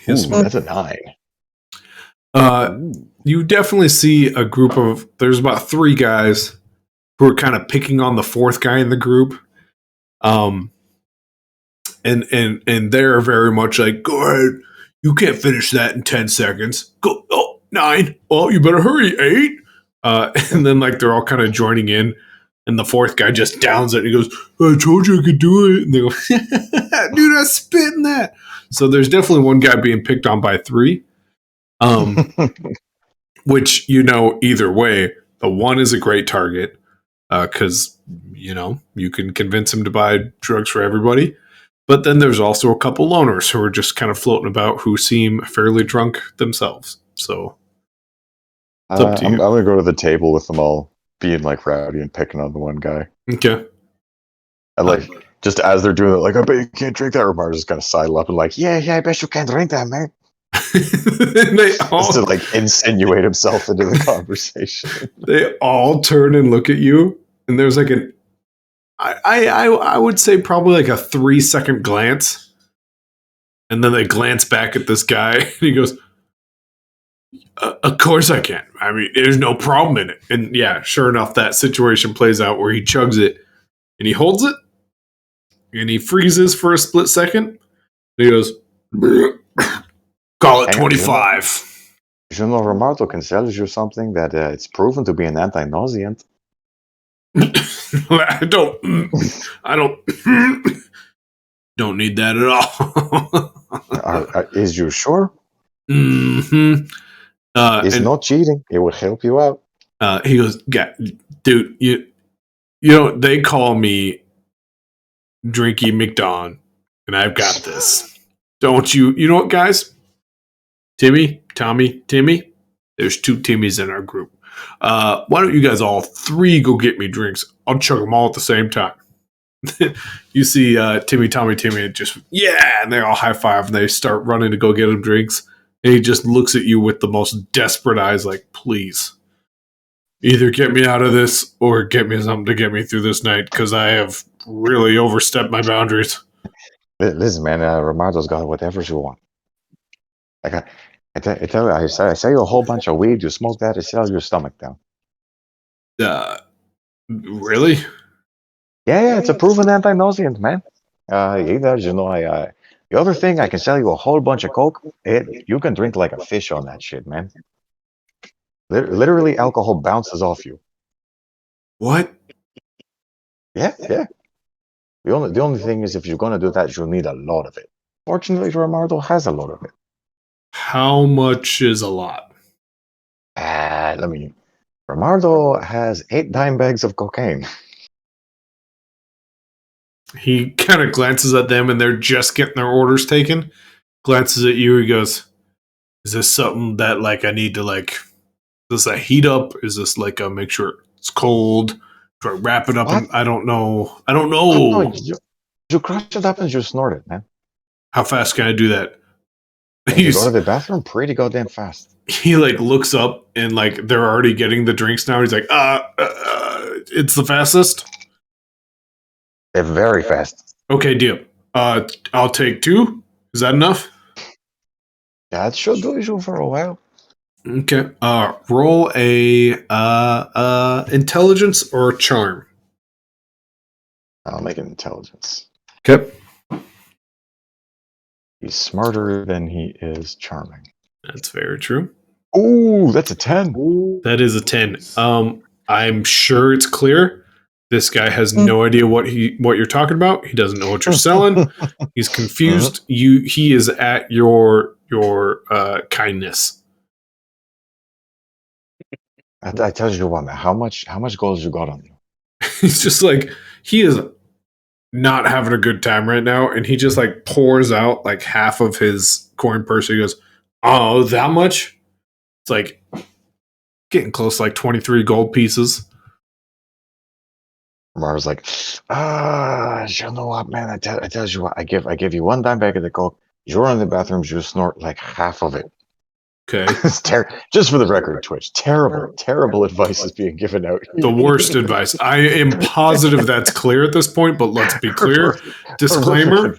Ooh, that's a 9. You definitely see a group of, there's about 3 guys who are kind of picking on the 4th guy in the group. And they're very much like, go ahead, you can't finish that in 10 seconds. Go, 9. Well, you better hurry, 8. And then like they're all kind of joining in, and the 4th guy just downs it and he goes, I told you I could do it. And they go, dude, I spit in that. So there's definitely one guy being picked on by 3. Which, either way, the 1 is a great target because, you can convince him to buy drugs for everybody. But then there's also a couple loners who are just kind of floating about who seem fairly drunk themselves. So it's up to you. I'm going to go to the table with them all being like rowdy and picking on the one guy. Okay. And just as they're doing it, like, I bet you can't drink that. Romardo's just going to sidle up and like, yeah, I bet you can't drink that, man. They all, just to like insinuate himself into the conversation. They all turn and look at you, and there's like I would say probably like a 3-second glance, and then they glance back at this guy, and he goes, "Of course I can. I mean, there's no problem in it." And yeah, sure enough, that situation plays out where he chugs it, and he holds it, and he freezes for a split second. And he goes, "Call it 25." Romardo can sell you something that it's proven to be an anti-nauseant. I don't need that at all. Is you sure? Mm-hmm. It's not cheating. It will help you out. He goes, yeah, dude, they call me Drinky McDon, and I've got this. Don't you? You know what, guys? Timmy, Tommy, Timmy. There's 2 Timmys in our group. Why don't you guys all 3 go get me drinks? I'll chug them all at the same time. You see Timmy, Tommy, Timmy, just, yeah, and they all high five, and they start running to go get him drinks. And he just looks at you with the most desperate eyes, like, please, either get me out of this or get me something to get me through this night, because I have really overstepped my boundaries. Listen, man, Romardo's got whatever you want. I tell you, I sell you a whole bunch of weed. You smoke that, it sells your stomach down. Really? Yeah, it's a proven anti-nauseant, man. The other thing, I can sell you a whole bunch of coke. You can drink like a fish on that shit, man. Literally, alcohol bounces off you. What? Yeah. The only thing is, if you're gonna do that, you'll need a lot of it. Fortunately, Romardo has a lot of it. How much is a lot? Romardo has 8 dime bags of cocaine. He kind of glances at them, and they're just getting their orders taken. Glances at you, he goes, is this something that, like, I need to, like, is this a heat up? Is this, like, a make sure it's cold? Do I wrap it up? And I don't know. No, you crush it up and you snort it, man. How fast can I do that? You go to the bathroom pretty goddamn fast. He, like, looks up, and, like, they're already getting the drinks now. He's like, it's the fastest? They're very fast. Okay, deal. I'll take 2. Is that enough? That should do you for a while. Okay. Roll a intelligence or charm. I'll make it intelligence. Okay. He's smarter than he is charming. That's very true. Ooh, that's a 10. That is a 10. I'm sure it's clear. This guy has no idea what you're talking about. He doesn't know what you're selling. He's confused. He is at your kindness. I tell you what, man. How much gold you got on you? He's just like, he is not having a good time right now, and he just like pours out like half of his coin purse. He goes, "Oh, that much?" It's like getting close to like 23 gold pieces. Mara's like, you know what, man? I tell you what, I give you 1 dime bag of the coke. You're in the bathrooms, you snort like half of it. Okay. Just for the record, Twitch, terrible advice is being given out. The worst advice. I am positive that's clear at this point, but let's be clear. Disclaimer: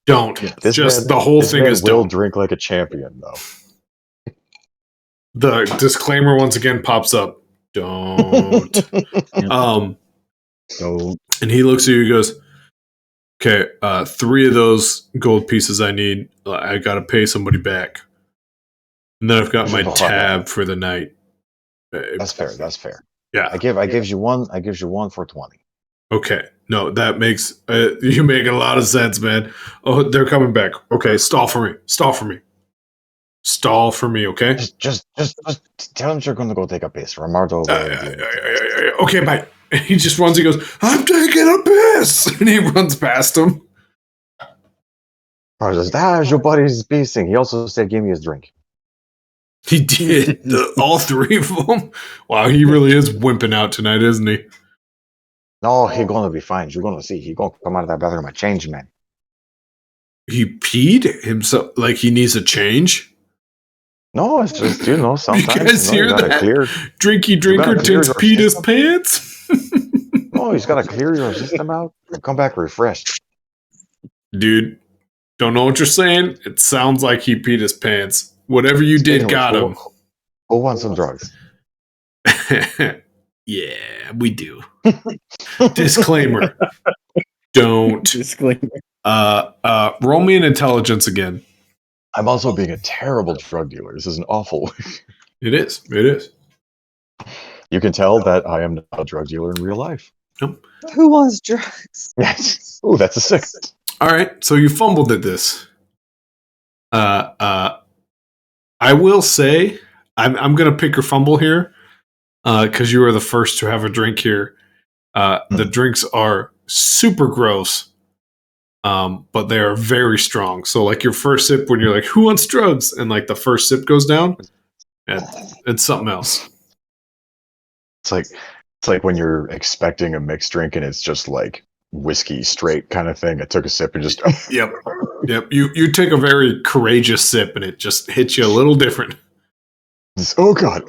don't. The whole thing is will don't. drink like a champion, though. The disclaimer once again pops up. Don't. And he looks at you. He goes, "Okay, 3 of those gold pieces I need. I got to pay somebody back, and then I've got my tab for the night." That's fair. Yeah, I gives you one. I gives you one for 20. Okay, no, that makes you make a lot of sense, man. Oh, they're coming back. Okay, stall for me. Okay. Just tell him you're going to go take a piss. Ramardo. Okay, bye. And he just runs. He goes, "I'm taking a piss," and he runs past him. I was just, your buddy's pissing. He also said, "Give me his drink." He did. All 3 of them. Wow, he really is wimping out tonight, isn't he? No, he's gonna be fine. You're gonna see. He's gonna come out of that bathroom a changed man. He peed himself. Like he needs a change. No, it's just sometimes you guys hear that? Clear, Drinky drinker takes peed his pants. No, he's got to clear your system out and come back refreshed. Dude, don't know what you're saying. It sounds like he peed his pants. Whatever you did got him. Who wants some drugs? Yeah, we do. Disclaimer. Don't. Disclaimer. Roll me an intelligence again. I'm also being a terrible drug dealer. This is an awful. It is. You can tell that I am not a drug dealer in real life. Nope. Who wants drugs? Yes. Ooh, that's a 6. All right, so you fumbled at this. I will say, I'm going to pick your fumble here because you were the first to have a drink here. The drinks are super gross, but they are very strong. So, like your first sip, when you're like, "Who wants drugs?" and like the first sip goes down, it's something else. It's like when you're expecting a mixed drink and it's just like whiskey straight kind of thing. I took a sip and just Yep. You take a very courageous sip and it just hits you a little different. Oh God!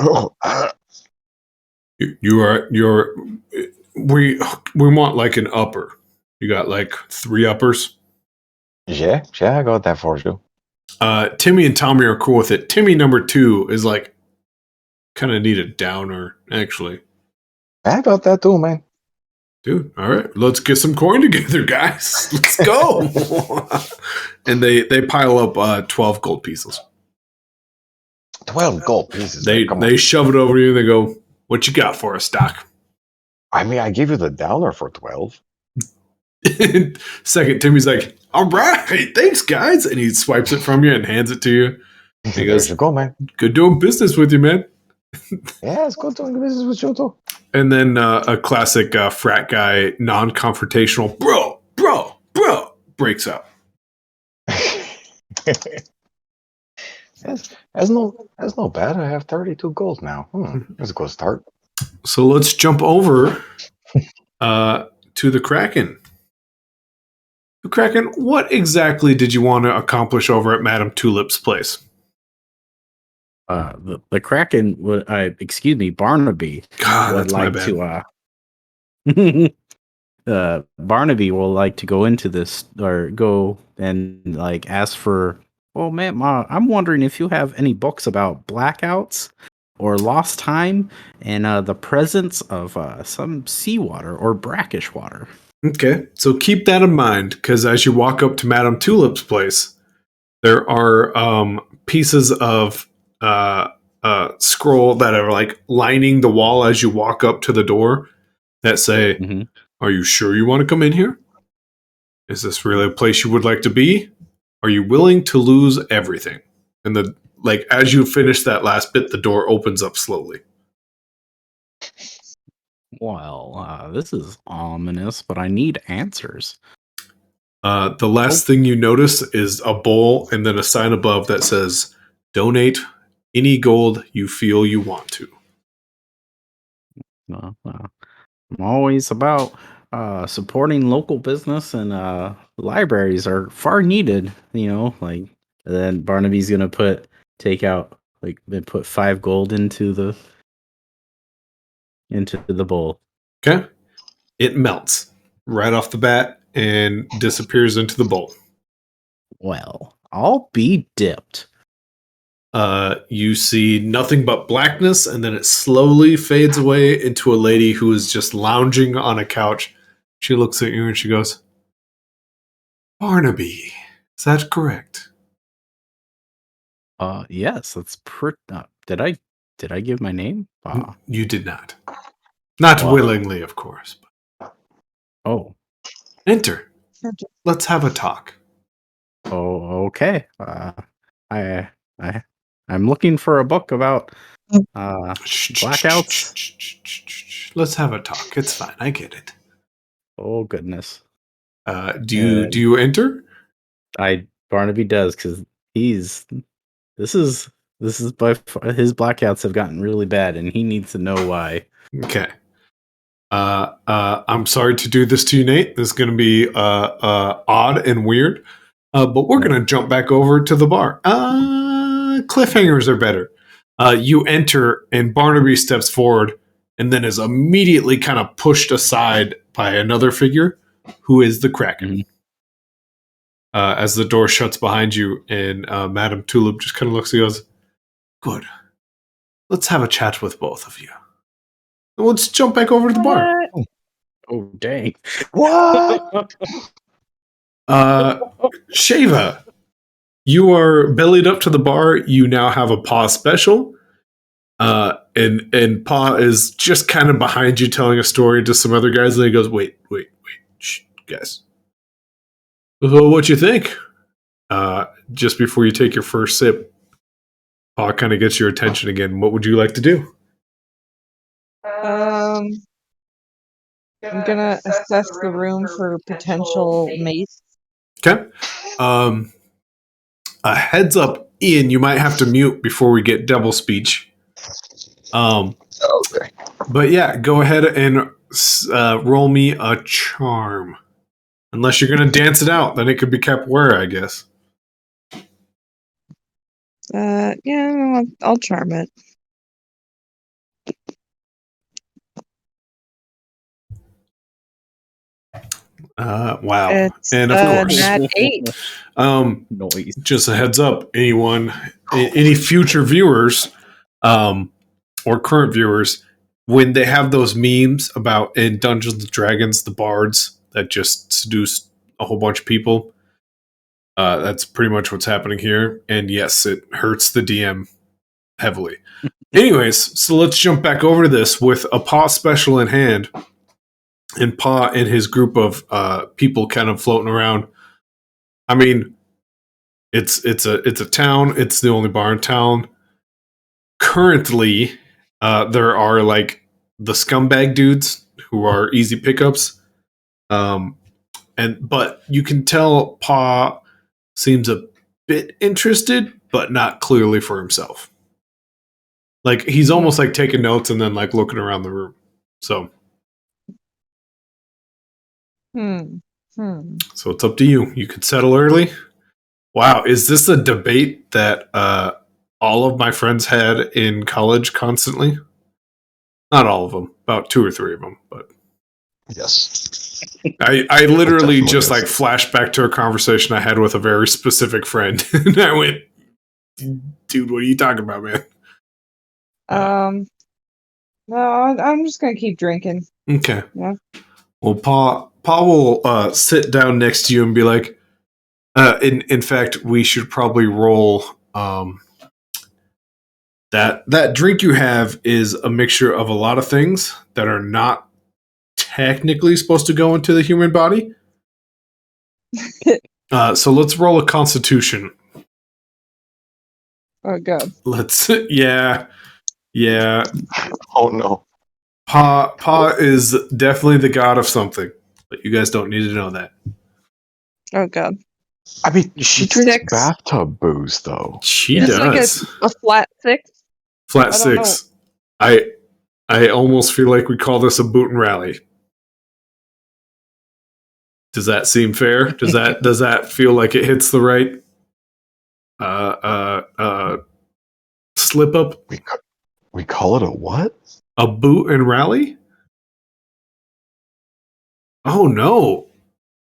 We want like an upper. You got like 3 uppers. Yeah, I got that for you. Timmy and Tommy are cool with it. Timmy number 2 is like kind of need a downer actually. I got that too, man. Dude, all right, let's get some coin together, guys. Let's go. And they pile up 12 gold pieces. 12 gold pieces. They shove it over you and they go, "What you got for us, Doc?" I mean, I give you the downer for 12. Second, Timmy's like, "All right, thanks, guys," and he swipes it from you and hands it to you. He goes, "There you go, man. Good doing business with you, man." Yeah, it's good doing business with you too. And then a classic frat guy, non-confrontational, bro, breaks out. That's no bad. I have 32 gold now. That's a good start. So let's jump over to the Kraken. The Kraken, what exactly did you want to accomplish over at Madame Tulip's place? The Kraken would, Barnaby God, would that's like to. Barnaby will like to go into this or go and like ask for. Well, man, I'm wondering if you have any books about blackouts or lost time and the presence of some seawater or brackish water. Okay, so keep that in mind because as you walk up to Madame Tulip's place, there are pieces of scroll that are like lining the wall as you walk up to the door that say, "Are you sure you want to come in here? Is this really a place you would like to be? Are you willing to lose everything?" And as you finish that last bit, the door opens up slowly. Well, this is ominous, but I need answers. The last thing you notice is a bowl and then a sign above that says, "Donate any gold you feel you want to." I'm always about supporting local business, and libraries are far needed. And then Barnaby's gonna take out like they put 5 gold into the bowl. Okay. It melts right off the bat and disappears into the bowl. Well, I'll be dipped. You see nothing but blackness, and then it slowly fades away into a lady who is just lounging on a couch. She looks at you and she goes, Barnaby, is that correct? Yes, that's pretty. Did I give my name? You did not. Not Well. willingly, of course. Oh. Enter. Let's have a talk. Oh, okay. I'm looking for a book about blackouts. Let's have a talk. It's fine. I get it. Oh goodness. Do you enter? Barnaby does, because this is by far, his blackouts have gotten really bad, and he needs to know why. Okay. I'm sorry to do this to you, Nate. This is going to be odd and weird, but we're going to jump back over to the bar. Cliffhangers are better. You enter, and Barnaby steps forward, and then is immediately kind of pushed aside by another figure, who is the Kraken. Mm-hmm. As the door shuts behind you, and Madame Tulip just kind of looks and goes, "Good. Let's have a chat with both of you. Let's jump back over to the bar." Oh dang! What? Shava, you are bellied up to the bar. You now have a paw special, and paw is just kind of behind you, telling a story to some other guys. And he goes, "Wait, shh, guys. So what you think?" Just before you take your first sip, paw kind of gets your attention again. What would you like to do? I'm gonna assess the room for potential mates. Okay. A heads up, Ian, you might have to mute before we get double speech. Okay. But yeah, go ahead and roll me a charm. Unless you're going to dance it out, then it could be capoeira, I guess. Yeah, I'll charm it. Wow. It's And of course, nat 8. Noise. just a heads up, anyone, any future viewers, or current viewers, when they have those memes about in Dungeons and Dragons, the bards that just seduce a whole bunch of people, that's pretty much what's happening here. And yes, it hurts the DM heavily. Anyways, so let's jump back over to this with a paw special in hand, and paw and his group of people kind of floating around. I mean, it's a town. It's the only bar in town. Currently, there are like the scumbag dudes who are easy pickups, but you can tell paw seems a bit interested, but not clearly for himself. Like he's almost like taking notes and then like looking around the room. So So it's up to you. You could settle early. Wow, is this a debate that all of my friends had in college constantly? Not all of them, about 2 or 3 of them, but Yes. I literally just like flashed back to a conversation I had with a very specific friend, and I went, "Dude, what are you talking about, man?" No, I'm just gonna keep drinking. Okay. Yeah. Well, Paul will sit down next to you and be like, in fact, we should probably roll. That drink you have is a mixture of a lot of things that are not technically supposed to go into the human body. So let's roll a Constitution. Oh god. Let's yeah. Oh no. Pa is definitely the god of something, but you guys don't need to know that. Oh god. I mean, she drinks 6. bathtub booze, though. She It's does. like a flat 6. Flat I don't 6. I almost feel like we call this a boot and rally. Does that seem fair? Does that feel like it hits the right slip up. We call it a what? A boot and rally? Oh no.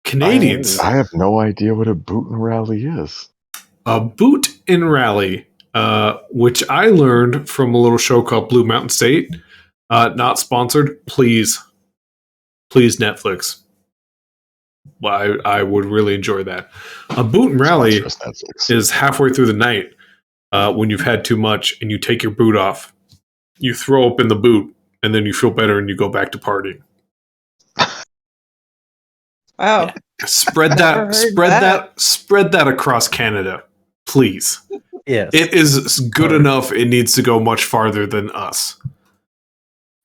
Canadians. I have no idea what a boot and rally is. A boot and rally, which I learned from a little show called Blue Mountain State. Not sponsored. Please, Netflix. Well, I would really enjoy that. A boot and rally is halfway through the night when you've had too much and you take your boot off. You throw open the boot and then you feel better and you go back to partying. Wow. Spread that across Canada, please. Yes. It is good enough. It needs to go much farther than us.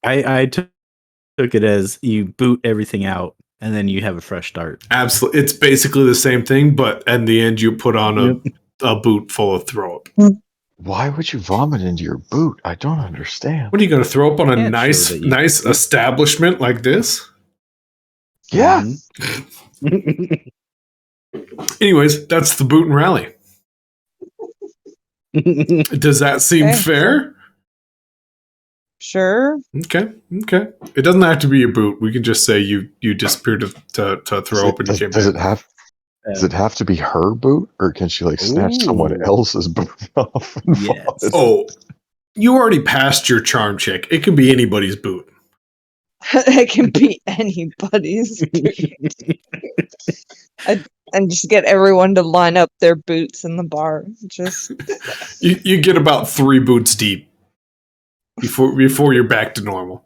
I took it as you boot everything out and then you have a fresh start. Absolutely. It's basically the same thing, but in the end you put on a boot full of throw up. Why would you vomit into your boot? I don't understand. What are you going to throw up on a Can't nice show that you- nice establishment like this? Yeah. Anyways, that's the boot and rally. Does that seem Okay. fair? Sure. Okay. It doesn't have to be a boot. We can just say you disappeared to throw up and you came Does back. it have to be her boot, or can she like snatch someone Ooh. else's boot off? And Yes. vomit? Oh, you already passed your charm check. It can be anybody's boot. It can be anybody's. And just get everyone to line up their boots in the bar. Just You get about 3 boots deep before you're back to normal.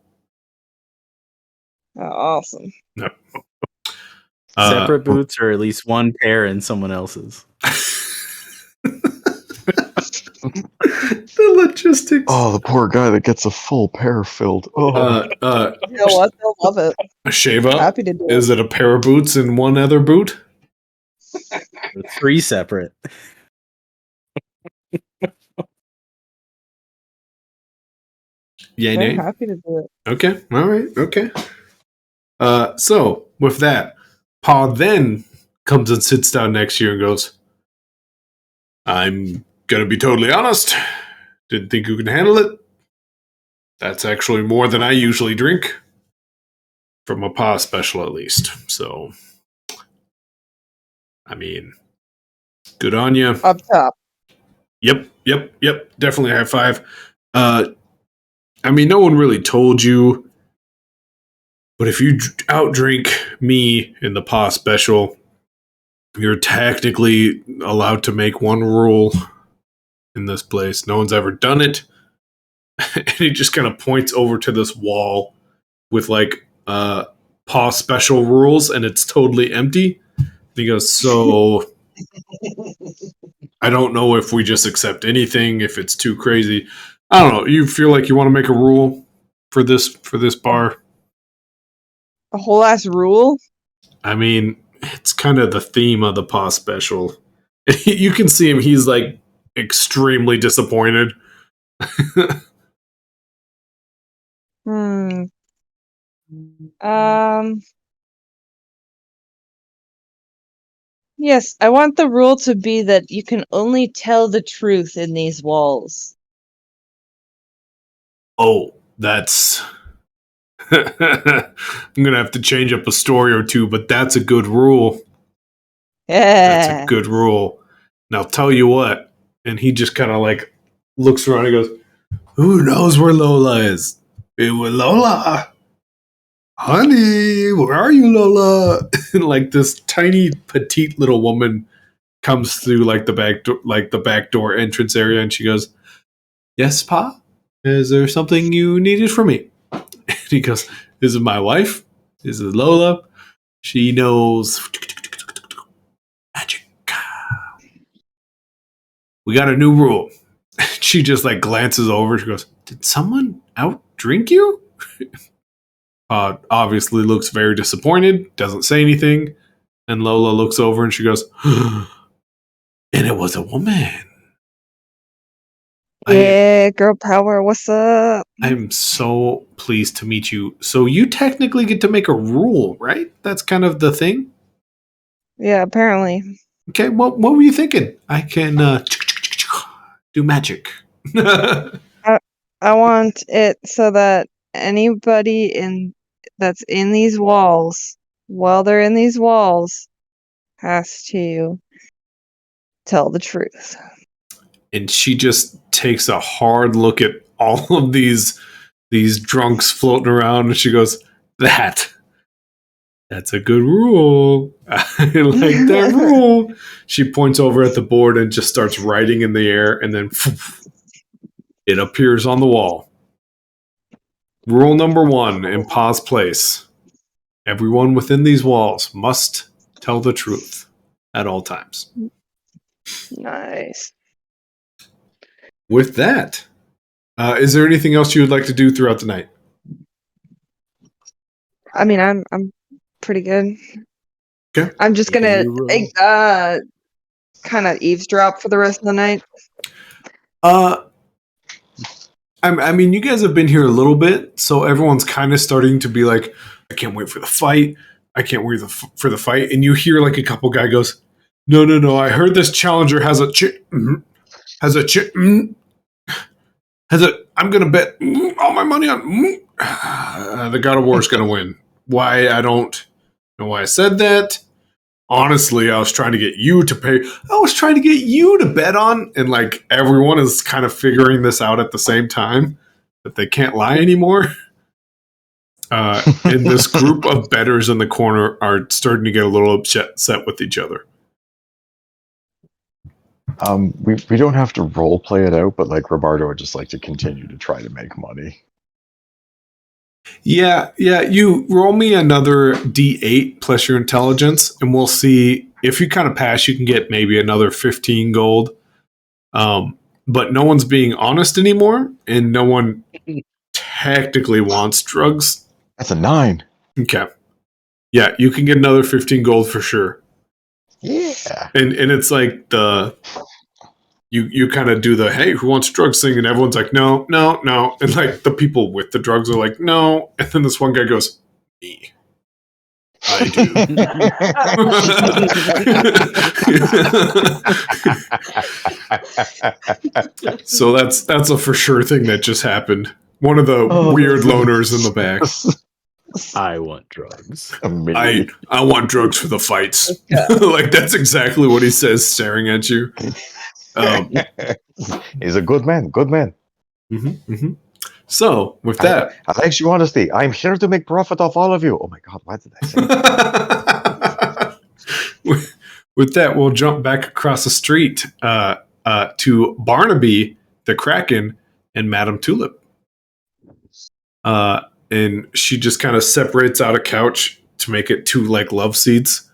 awesome. Separate boots or at least one pair in someone else's. The logistics. Oh, the poor guy that gets a full pair filled. Oh, You know what? They'll love it. Shave up. Happy to do it. Is it a pair of boots and one other boot? 3 separate. Yay, They're nay. happy to do it. Okay. All right. Okay. So with that, Pa then comes and sits down next to you and goes, I'm gonna be totally honest. Didn't think you can handle it. That's actually more than I usually drink. From a Pa special at least. So I mean, good on you. Up top. Yep. Definitely high five. I mean, no one really told you, but if you outdrink me in the Pa special, you're technically allowed to make one rule in this place. No one's ever done it. And he just kind of points over to this wall with like Pa special rules, and it's totally empty. And he goes, so I don't know if we just accept anything, if it's too crazy. I don't know. You feel like you want to make a rule for this bar? A whole ass rule? I mean, it's kind of the theme of the Pa special. You can see him; he's like extremely disappointed. Yes, I want the rule to be that you can only tell the truth in these walls. Oh, that's. I'm gonna have to change up a story or two, but that's a good rule. Yeah. That's a good rule. Now, tell you what, and he just kind of like looks around and goes, "Who knows where Lola is? Lola, honey, where are you, Lola?" And like this tiny, petite little woman comes through like the back door entrance area, and she goes, "Yes, Pa? Is there something you needed from me?" And he goes, "This is my wife. This is Lola. She knows magic. We got a new rule." She just like glances over. She goes, "Did someone outdrink you?" Obviously looks very disappointed. Doesn't say anything. And Lola looks over and she goes, "And it was a woman." Yeah, girl power, what's up? I'm so pleased to meet you. So you technically get to make a rule, right? That's kind of the thing. Yeah, apparently. Okay, what were you thinking? I can do magic. I want it so that anybody that's in these walls, while they're in these walls, has to tell the truth. And she just takes a hard look at all of these drunks floating around, and she goes, That's a good rule. I like that rule. She points over at the board and just starts writing in the air, and then it appears on the wall. Rule number 1 in Pa's place. Everyone within these walls must tell the truth at all times. Nice. With that, is there anything else you would like to do throughout the night? I mean, I'm pretty good. Okay. I'm just gonna kind of eavesdrop for the rest of the night. I mean, you guys have been here a little bit, so everyone's kind of starting to be like, I can't wait for the fight. I can't wait for the fight. And you hear like a couple guy goes, No. I heard this challenger has a I'm going to bet all my money on the God of War is going to win. Why? I don't know why I said that. Honestly, I was trying to get you to pay. I was trying to get you to bet on. And like everyone is kind of figuring this out at the same time that they can't lie anymore. And this group of bettors in the corner are starting to get a little upset with each other. We don't have to role play it out, but like Roberto would just like to continue to try to make money. Yeah. You roll me another D8 plus your intelligence, and we'll see if you kind of pass. You can get maybe another 15 gold. But no one's being honest anymore, and no one technically wants drugs. That's a 9. Okay. Yeah, you can get another 15 gold for sure. Yeah. And it's like you kind of do the hey, who wants drugs thing, and everyone's like no, and like the people with the drugs are like no, and then this one guy goes me, I do. So that's a for sure thing that just happened. One of the weird loners in the back. I want drugs. I want drugs for the fights. Like that's exactly what he says, staring at you. He's a good man. Good man. So with that, thanks your honesty. I'm here to make profit off all of you. Oh my God, why did I say that? With that, we'll jump back across the street to Barnaby, the Kraken, and Madame Tulip. And she just kind of separates out a couch to make it 2 like love seats.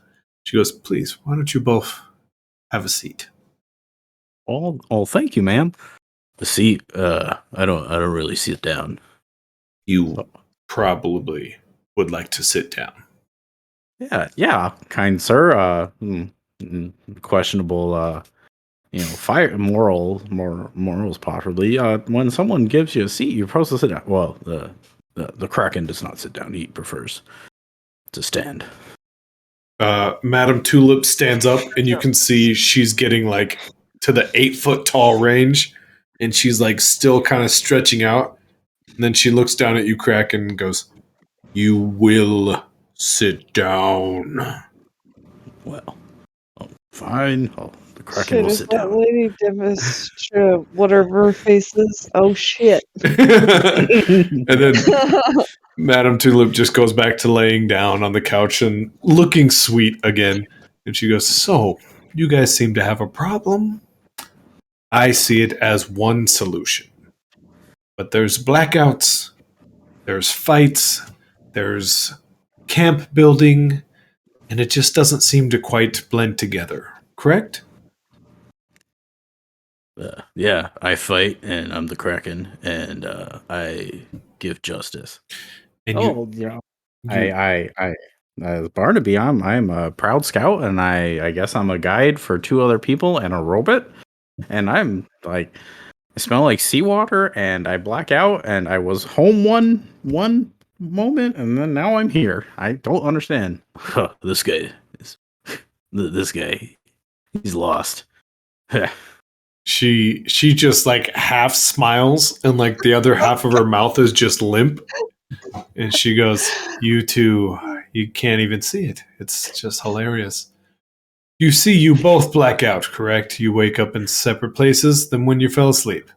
She goes, "Please, why don't you both have a seat?" Oh, thank you, ma'am. The seat. I don't really sit down. You probably would like to sit down. Yeah, kind sir. Questionable. Fire morals possibly. When someone gives you a seat, you're supposed to sit down. Well, the Kraken does not sit down. He prefers to stand. Madame Tulip stands up, and you can see she's getting like to the 8-foot tall range, and she's like still kind of stretching out. And then she looks down at you, Kraken, and goes, "You will sit down." Well, fine. The Kraken will sit that down. Lady Demonstrator, whatever her face is. Oh shit. And then Madame Tulip just goes back to laying down on the couch and looking sweet again. And she goes, "So, you guys seem to have a problem. I see it as one solution. But there's blackouts, there's fights, there's camp building, and it just doesn't seem to quite blend together. Correct?" Yeah, I fight, and I'm the Kraken, and I give justice. And I as Barnaby, I'm a proud scout, and I guess I'm a guide for 2 other people and a robot, and I'm like, I smell like seawater, and I black out, and I was home one moment, and then now I'm here. I don't understand. This guy, he's lost. She just like half smiles and like the other half of her mouth is just limp. And she goes, "You two, you can't even see it. It's just hilarious. You see, you both black out, correct? You wake up in separate places than when you fell asleep."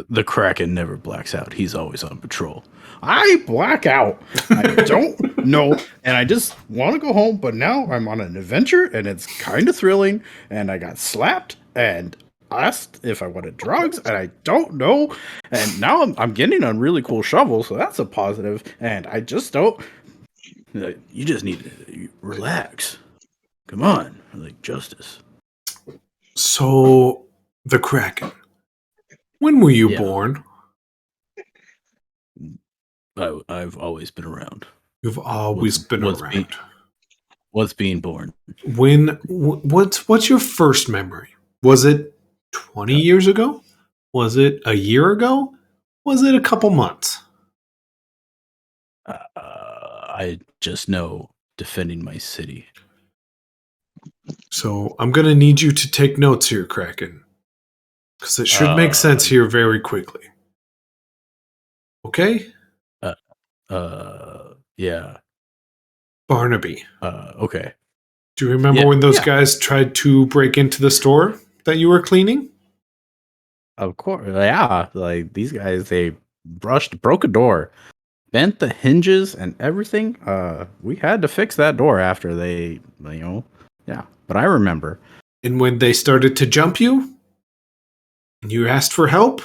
The Kraken never blacks out. He's always on patrol. I black out. I don't know. And I just want to go home, but now I'm on an adventure and it's kind of thrilling. And I got slapped and asked if I wanted drugs and I don't know. And now I'm getting a really cool shovel, so that's a positive. And I just don't. You just need to relax. Come on. Like justice. So, the Kraken. When were you born? I've always been around. You've always been around. What's being born? What's your first memory? Was it 20 years ago? Was it a year ago? Was it a couple months? I just know defending my city. So I'm going to need you to take notes here, Kraken. Because it should make sense here very quickly. Okay? Yeah. Barnaby. Okay. Do you remember when those guys tried to break into the store that you were cleaning? Of course. Yeah. Like these guys, they broke a door, bent the hinges and everything. We had to fix that door after they, yeah. But I remember. And when they started to jump you, and you asked for help?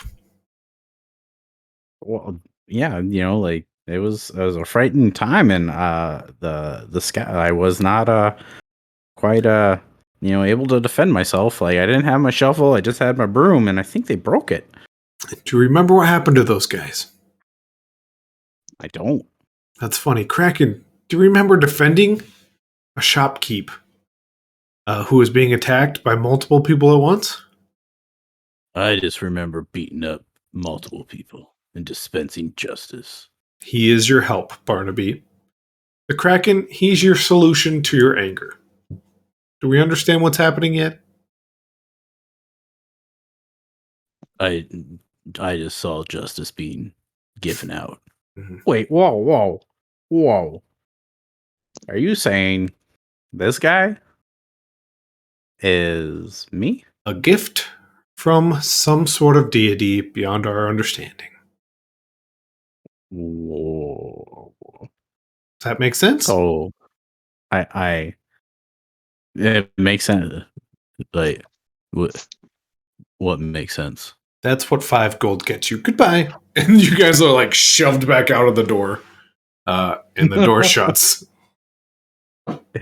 Well, yeah, like it was a frightening time, and the sky, I was not quite able to defend myself. Like I didn't have my shovel, I just had my broom, and I think they broke it. Do you remember what happened to those guys? I don't. That's funny. Kraken, do you remember defending a shopkeep who was being attacked by multiple people at once? I just remember beating up multiple people and dispensing justice. He is your help, Barnaby. The Kraken, he's your solution to your anger. Do we understand what's happening yet? I just saw justice being given out. Mm-hmm. Wait, whoa. Are you saying this guy is me? A gift from some sort of deity beyond our understanding. Whoa. Does that make sense? Oh, it makes sense. Like, what makes sense? That's what 5 gold gets you. Goodbye. And you guys are like shoved back out of the door. And the door shuts.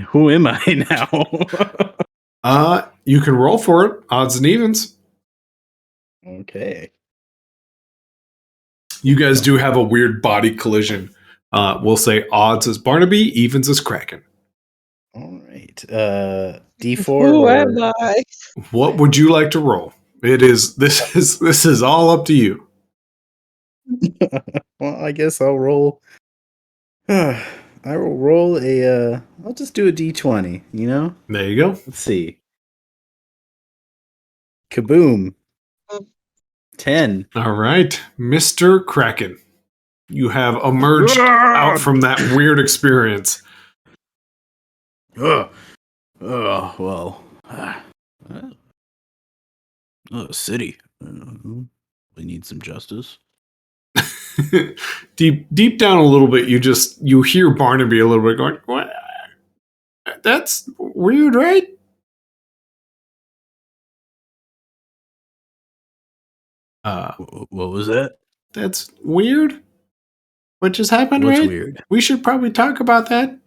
Who am I now? You can roll for it. Odds and evens. Okay. You guys do have a weird body collision. We'll say odds is Barnaby, evens is Kraken. All right. D4. Who am I? What would you like to roll? This is all up to you. Well, I guess I'll roll. I will roll I'll just do a D20, There you go. Let's see. Kaboom. 10. All right, Mr. Kraken. You have emerged out from that weird experience. Well. City. We need some justice. Deep down a little bit, you hear Barnaby a little bit going, "What? That's weird, right?" What was that? That's weird. What just happened, What's right? weird? We should probably talk about that.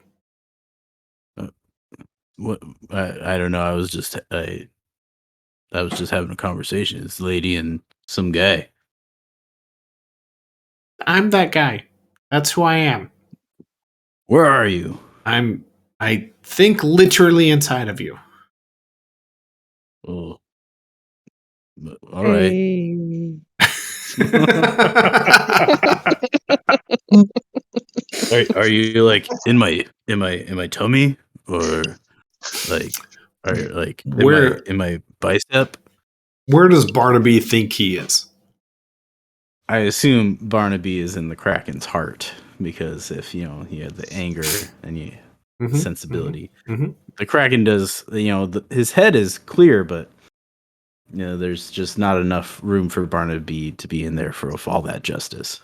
What? I don't know. I was just having a conversation. This lady and some guy. I'm that guy. That's who I am. Where are you? I think literally inside of you. Oh. All right. Hey. Are you like in my tummy, or like Or like Where in my bicep? where does Barnaby think he is? I assume Barnaby is in the Kraken's heart because if he had the anger and sensibility, the Kraken does. His head is clear, but there's just not enough room for Barnaby to be in there for all that justice.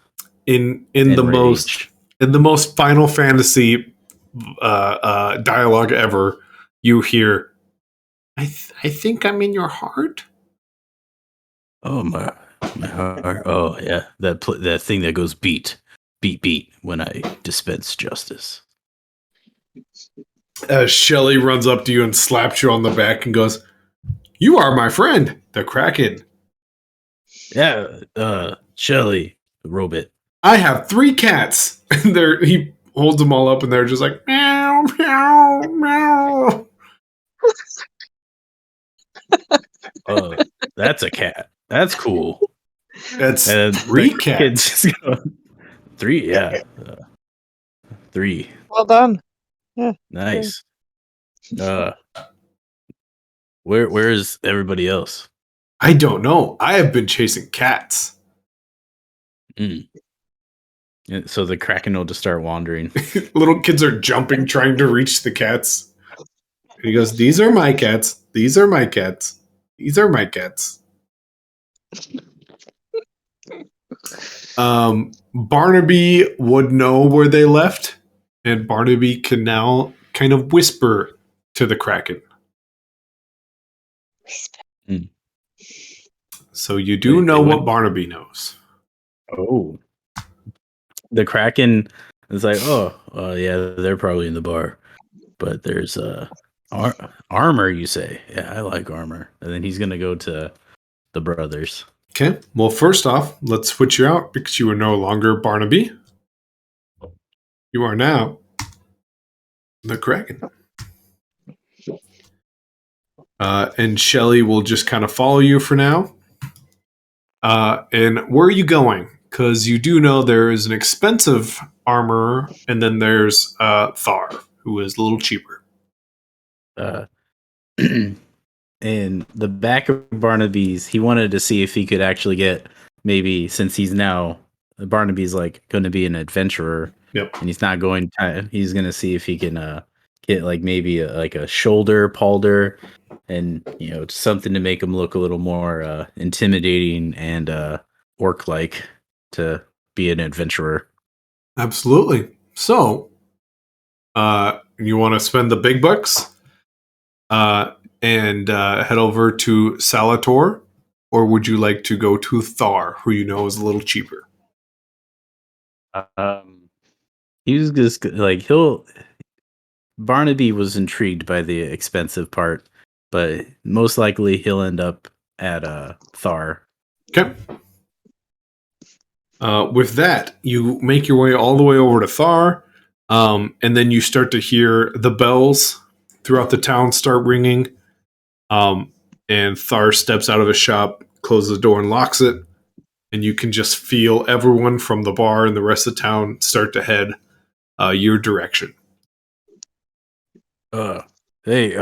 In the most Final Fantasy dialogue ever, you hear, I think I'm in your heart. Oh my heart! Oh yeah, that thing that goes beat when I dispense justice. As Shelly runs up to you and slaps you on the back and goes, "You are my friend, the Kraken." Yeah, Shelly, the robot. I have 3 cats. And he holds them all up, and they're just like meow, meow, meow. Oh, that's a cat. That's cool. That's And 3 cats. 3, yeah. 3. Well done. Nice. Where is everybody else? I don't know. I have been chasing cats. So the Kraken will just start wandering. Little kids are jumping, trying to reach the cats. And he goes, "These are my cats. These are my cats. These are my cats." Barnaby would know where they left, and Barnaby can now kind of whisper to the Kraken. So you do know what Barnaby knows. Oh. The Kraken is like, oh yeah, they're probably in the bar. But there's armor, you say? Yeah, I like armor. And then he's gonna go to the brothers. Okay. Well, first off, let's switch you out because you are no longer Barnaby. You are now the Kraken. And Shelly will just kind of follow you for now. And where are you going? Because you do know there is an expensive armorer, and then there's Thar, who is a little cheaper. In the back of Barnaby's, he wanted to see if he could actually get, maybe, since he's now Barnaby's like going to be an adventurer. Yep. And he's not going to, he's going to see if he can get like maybe a shoulder palder and something to make him look a little more intimidating and orc like to be an adventurer. Absolutely. So you want to spend the big bucks and head over to Salator, or would you like to go to Thar, who you know is a little cheaper? He's just like Barnaby was intrigued by the expensive part, but most likely he'll end up at Thar. Okay. With that, you make your way all the way over to Thar, and then you start to hear the bells throughout the town start ringing. And Thar steps out of his shop, closes the door, and locks it. And you can just feel everyone from the bar and the rest of the town start to head your direction. Hey,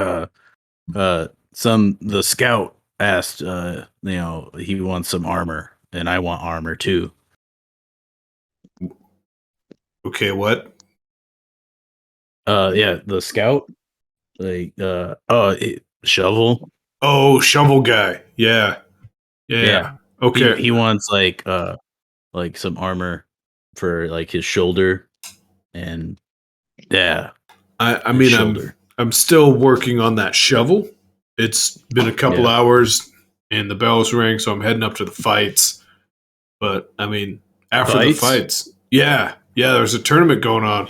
the scout asked, he wants some armor, and I want armor too. Okay, what? Yeah, the scout, like, shovel. Oh, shovel guy. Yeah. Okay. He wants like some armor for like his shoulder, and yeah. I mean, I'm still working on that shovel. It's been a couple hours, and the bells ring, so I'm heading up to the fights. But I mean, after the fights, yeah, there's a tournament going on.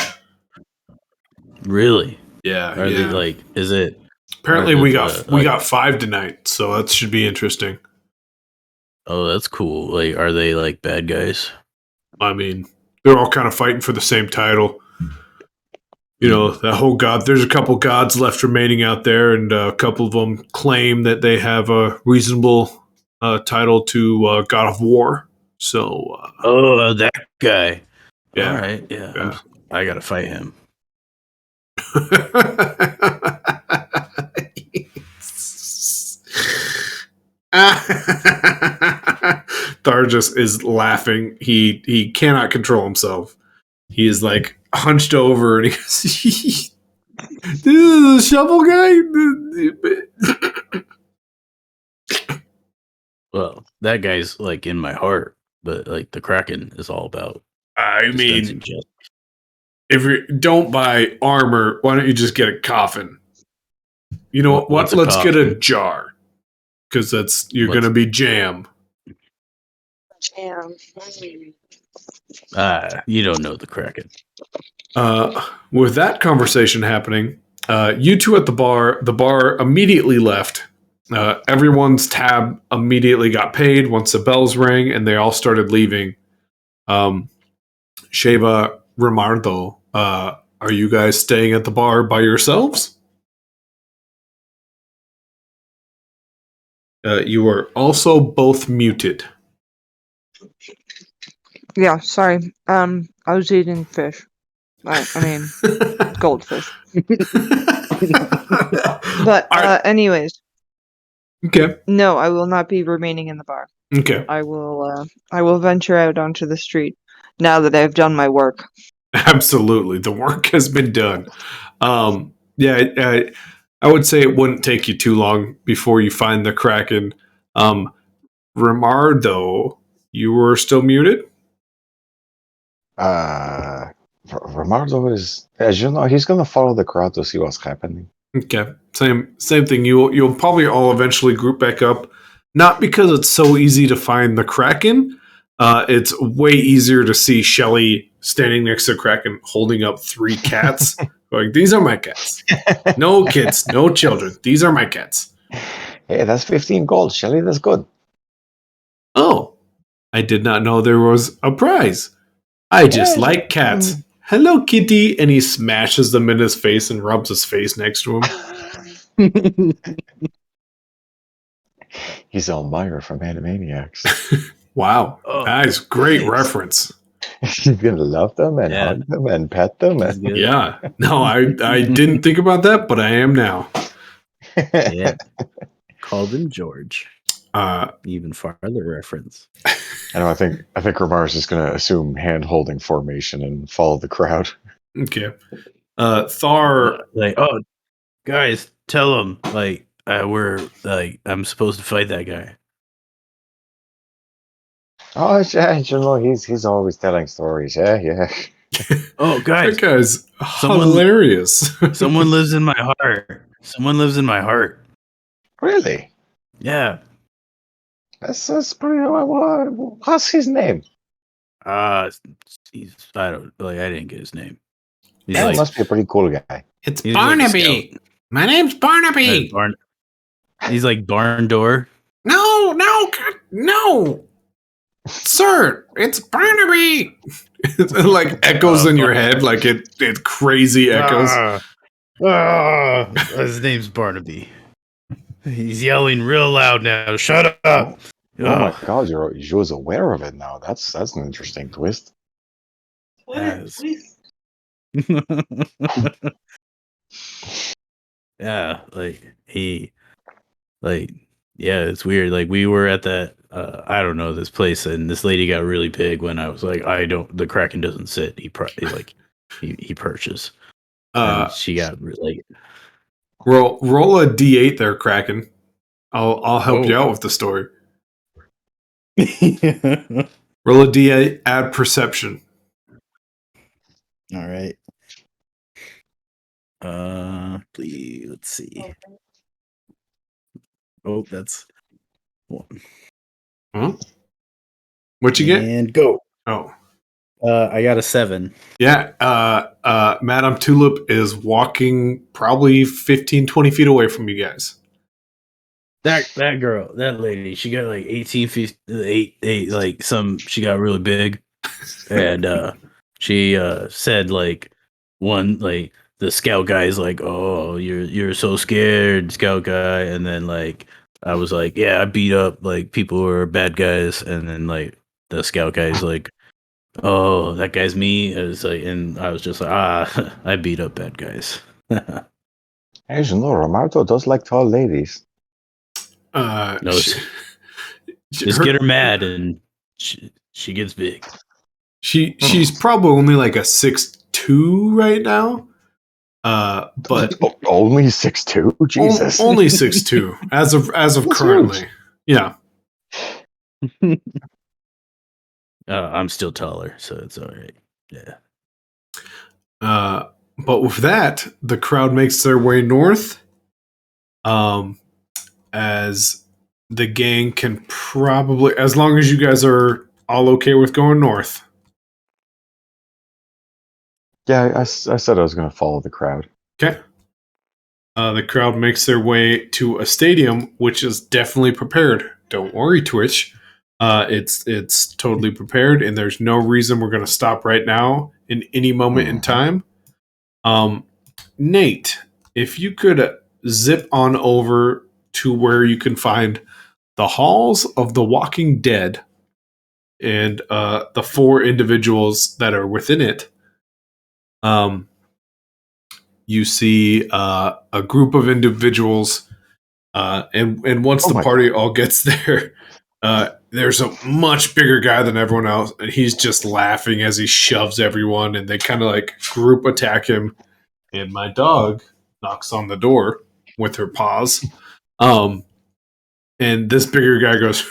Really? Yeah. Are they like? Is it? Apparently, we got 5 tonight, so that should be interesting. Oh, that's cool. Like, are they like bad guys? I mean, they're all kind of fighting for the same title. You know, that whole god. There's a couple gods left remaining out there, and a couple of them claim that they have a reasonable title to God of War. So, that guy. Yeah. All right. Yeah. I gotta fight him. Thar just is laughing. He cannot control himself. He is like hunched over and he goes, "This is a shovel guy." Well, that guy's like in my heart, but like the Kraken is all about. I dispensing mean, justice. if you don't buy armor, why don't you just get a coffin? You know what? What's a Let's get a coffin? jar, because you're What's- gonna be jam. Jam. You don't know the Kraken. With that conversation happening, you two at the bar immediately left. Everyone's tab immediately got paid once the bells rang, and they all started leaving. Sheva, Rimardo, are you guys staying at the bar by yourselves? You are also both muted. Yeah, sorry. I was eating fish. I mean, goldfish. But anyways, Okay. no, I will not be remaining in the bar. Okay. I will venture out onto the street now that I've done my work. Absolutely. The work has been done. I would say it wouldn't take you too long before you find the Kraken. Rimardo, you were still muted? Rimardo is, as you know, he's gonna follow the crowd to see what's happening. Okay. Same thing. You'll probably all eventually group back up. Not because it's so easy to find the Kraken. It's way easier to see Shelly standing next to Kraken holding up 3 cats. Going, these are my cats. No kids, no children. These are my cats. Hey, that's 15 gold, Shelly. That's good. Oh, I did not know there was a prize. I just like cats. Hello, kitty. And he smashes them in his face and rubs his face next to him. He's Elmira from Animaniacs. Wow. Oh, Nice. Great thanks. reference. He's gonna love them and Yeah. hug them and pet them. That's And good. Yeah. No, I didn't think about that, but I am now. Yeah. Called him George. Uh, Even farther reference. I know. I think Ramar's just gonna assume hand-holding formation and follow the crowd. okay. Thar. Like, oh, guys, tell him like we're like I'm supposed to fight that guy. Oh, yeah, you know, he's always telling stories. Yeah. Oh, guys, That guy's Someone- hilarious. someone lives in my heart. Someone lives in my heart. Really? Yeah. That's pretty. What's his name? He's I didn't get his name. He's That like must be a pretty cool guy. It's he's like a Barnaby. My name's Barnaby. he's like barn door. No, God, no. Sir, it's Barnaby. It like echoes in your head, like it crazy echoes. His name's Barnaby. He's yelling real loud now. Shut up. Oh my god, you was aware of it now. That's an interesting twist. Yes. Yeah, yeah, it's weird. Like we were at that I don't know, this place, and this lady got really big when I was like, the Kraken doesn't sit. He perches. And she got like Roll a d8 there, Kraken. I'll help you out with the story. Roll a d8, add perception. All right. Please, let's see. Oh, that's one. Huh? What'd you get? And go. Oh. I got a 7. Yeah, Madame Tulip is walking probably 15, 20 feet away from you guys. That girl, that lady, she got like 18 feet, like she got really big. And she said like the scout guy is like, oh, you're so scared, scout guy. And then like I was like, yeah, I beat up like people who are bad guys. And then like the scout guy's like, oh, that guy's me. And I was just like, I beat up bad guys. As you know, Romardo does like tall ladies. No, just get her mad and she gets big. She's probably only like a 6'2" right now. But only 6'2"? Jesus. Only 6'2" as of currently. Huge. Yeah. I'm still taller, so it's all right. Yeah. But with that, the crowd makes their way north. As the gang can probably, as long as you guys are all okay with going north. Yeah, I said I was going to follow the crowd. Okay. The crowd makes their way to a stadium, which is definitely prepared. Don't worry, Twitch. It's totally prepared, and there's no reason we're going to stop right now in any moment in time. Nate, if you could zip on over to where you can find the halls of the Walking Dead and the 4 individuals that are within it. You see a group of individuals, and once the party all gets there, there's a much bigger guy than everyone else, and he's just laughing as he shoves everyone, and they kind of like group attack him. And my dog knocks on the door with her paws. And this bigger guy goes,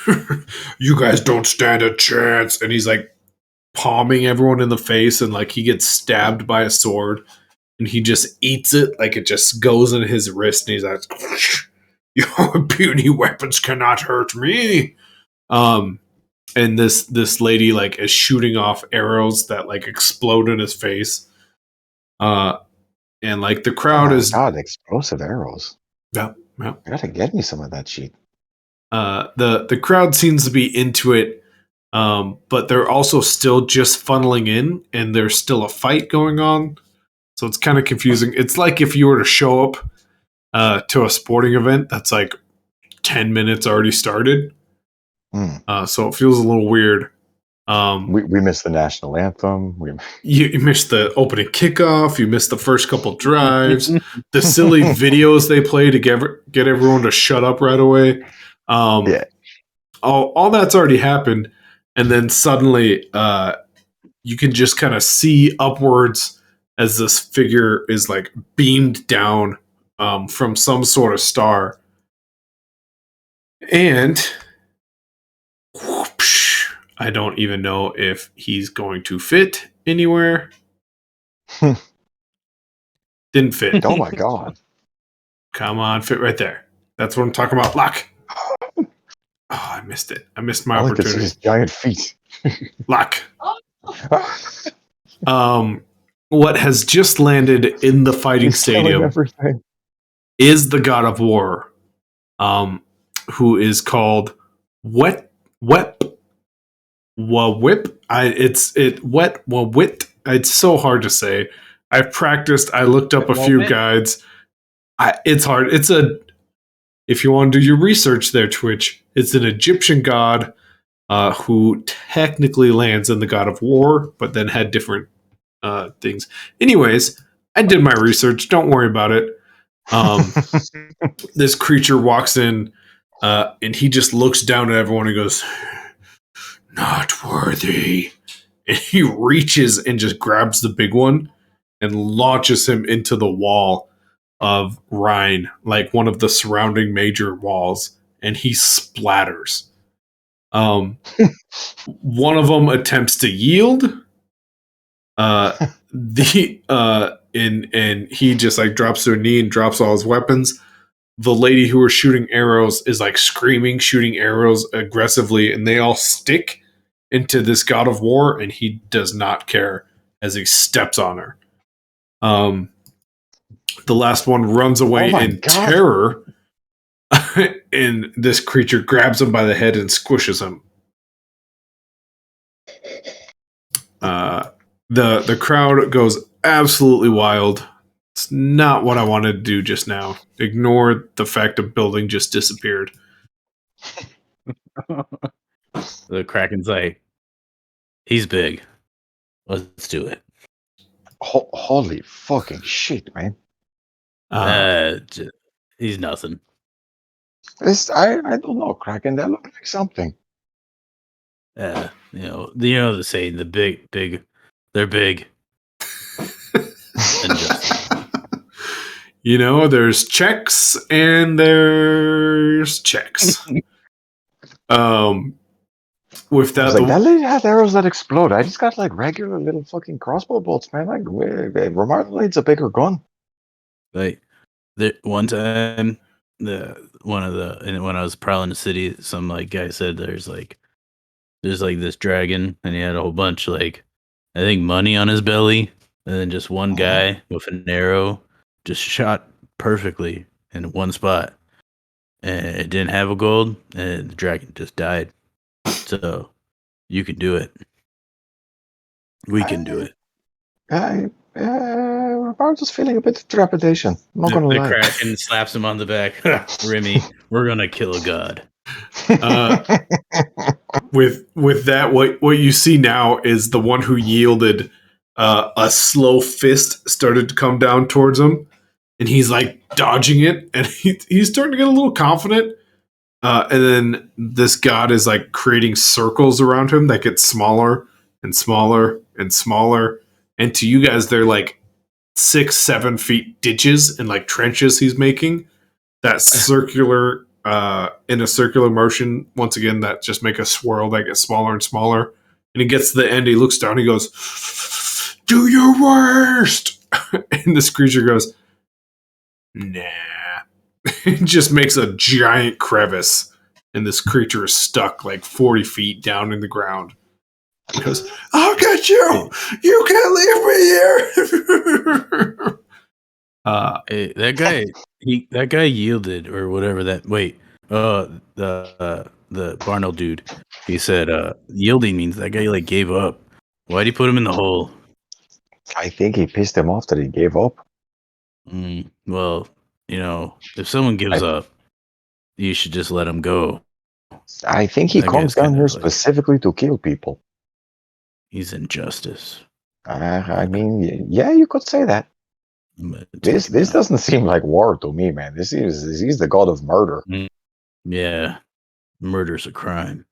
"You guys don't stand a chance." And he's like palming everyone in the face, and like he gets stabbed by a sword, and he just eats it, like it just goes in his wrist, and he's like, "Your puny weapons cannot hurt me." And this lady like is shooting off arrows that like explode in his face. And like the crowd is explosive arrows. Yeah. I gotta get me some of that shit. The crowd seems to be into it, but they're also still just funneling in, and there's still a fight going on. So it's kind of confusing. It's like if you were to show up to a sporting event that's like 10 minutes already started. So it feels a little weird. We missed the national anthem. You missed the opening kickoff. You missed the first couple drives. The silly videos they play to get everyone to shut up right away. All that's already happened, and then suddenly you can just kind of see upwards as this figure is like beamed down from some sort of star, and whoosh, I don't even know if he's going to fit anywhere. Didn't fit. Oh my god. Come on, fit right there. That's what I'm talking about. Lock. Oh, I missed it. I missed my opportunity. I like his giant feet. Lock. What has just landed in the fighting stadium is the God of War, who is called Wet. It's so hard to say. I've practiced. I looked up a few guides. It's hard. If you want to do your research there, Twitch, it's an Egyptian god who technically lands in the God of War, but then had different things. Anyways, I did my research. Don't worry about it. This creature walks in, and he just looks down at everyone and goes, "Not worthy." And he reaches and just grabs the big one and launches him into the wall of Krine, like one of the surrounding major walls, and he splatters. One of them attempts to yield. And he just like drops to a knee and drops all his weapons. The lady who was shooting arrows is like screaming, shooting arrows aggressively, and they all stick into this God of War, and he does not care as he steps on her. The last one runs away in terror, and this creature grabs him by the head and squishes him. The crowd goes absolutely wild. It's not what I wanted to do just now. Ignore the fact a building just disappeared. The Kraken's like, he's big. Let's do it. Holy fucking shit, man. He's nothing. I don't know, Kraken. That looked like something. You know the saying, the big, they're big. Injustice. You know, there's checks and there's checks. With I was that, like, that lady had arrows that explode. I just got like regular little fucking crossbow bolts, man. Like, Remarkable needs a bigger gun. Like, one time, when I was prowling the city, some like guy said there's like this dragon, and he had a whole bunch like, I think, money on his belly, and then just one guy with an arrow just shot perfectly in one spot, and it didn't have a gold, and the dragon just died. So you can do it. We can do it. Roberto's feeling a bit of trepidation. I'm not gonna The lie. Kraken slaps him on the back. Remy, we're gonna kill a god. With that, what you see now is the one who yielded a slow fist started to come down towards him, and he's like dodging it, and he's starting to get a little confident. And then this god is like creating circles around him that get smaller and smaller and smaller. And to you guys, they're like 6-7 feet ditches and like trenches he's making. That circular, in a circular motion, once again, that just make a swirl that gets smaller and smaller. And he gets to the end, he looks down, he goes, "Do your worst!" And this creature goes, "Nah." It just makes a giant crevice, and this creature is stuck like 40 feet down in the ground. He goes, "I'll get you! You can't leave me here!" Hey, that guy yielded or whatever. The Barnell dude. He said, yielding means that guy like gave up. Why'd he put him in the hole? I think he pissed him off that he gave up. Well, if someone gives up, you should just let him go. I think he comes down here specifically to kill people. He's injustice. I mean, yeah, you could say that. This doesn't seem like war to me, man. He's the god of murder. Yeah, murder's a crime.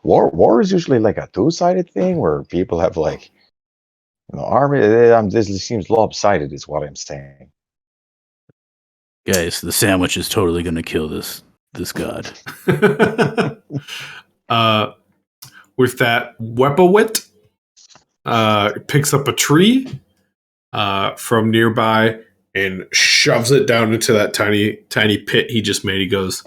War is usually like a two-sided thing where people have like, army. This seems lopsided, is what I'm saying. Guys, the sandwich is totally going to kill this god. With that, Weapawit picks up a tree from nearby and shoves it down into that tiny pit he just made. He goes,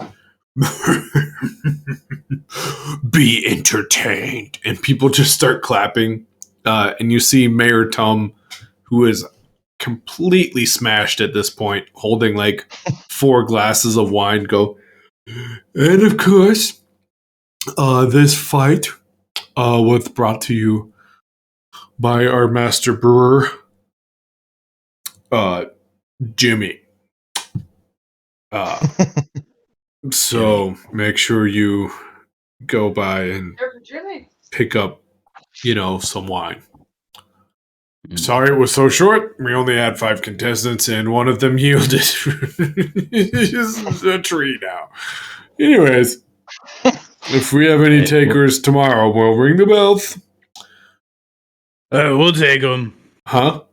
"Be entertained," and people just start clapping. And you see Mayor Tum, who is completely smashed at this point, holding like 4 glasses of wine, go, "And of course, this fight was brought to you by our master brewer, Jimmy. So make sure you go by and pick up, some wine. Sorry it was so short. We only had 5 contestants and one of them yielded." It's a tree now. Anyways, if we have any takers tomorrow, we'll ring the bells. We'll take them. Huh?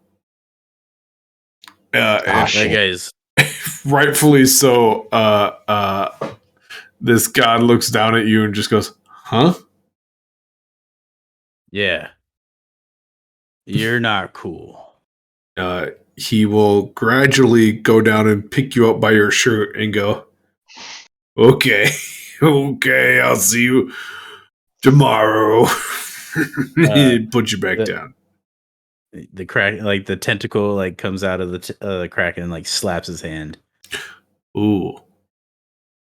That guy's rightfully so. This god looks down at you and just goes, "Huh?" Yeah. You're not cool. He will gradually go down and pick you up by your shirt and go, "Okay, okay, I'll see you tomorrow." Put you back down. The Kraken, like the tentacle, like comes out of the Kraken and like slaps his hand. Ooh.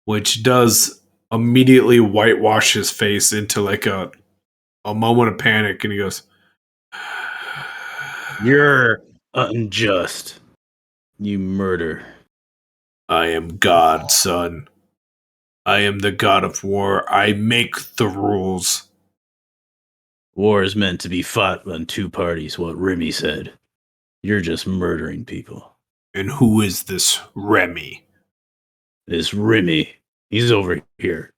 Which does immediately whitewash his face into like a moment of panic, and he goes, "You're unjust. You murder." "I am God, son. I am the god of war. I make the rules." "War is meant to be fought on 2 parties, what Remy said. You're just murdering people." "And who is this Remy?" "It's Remy. He's over here.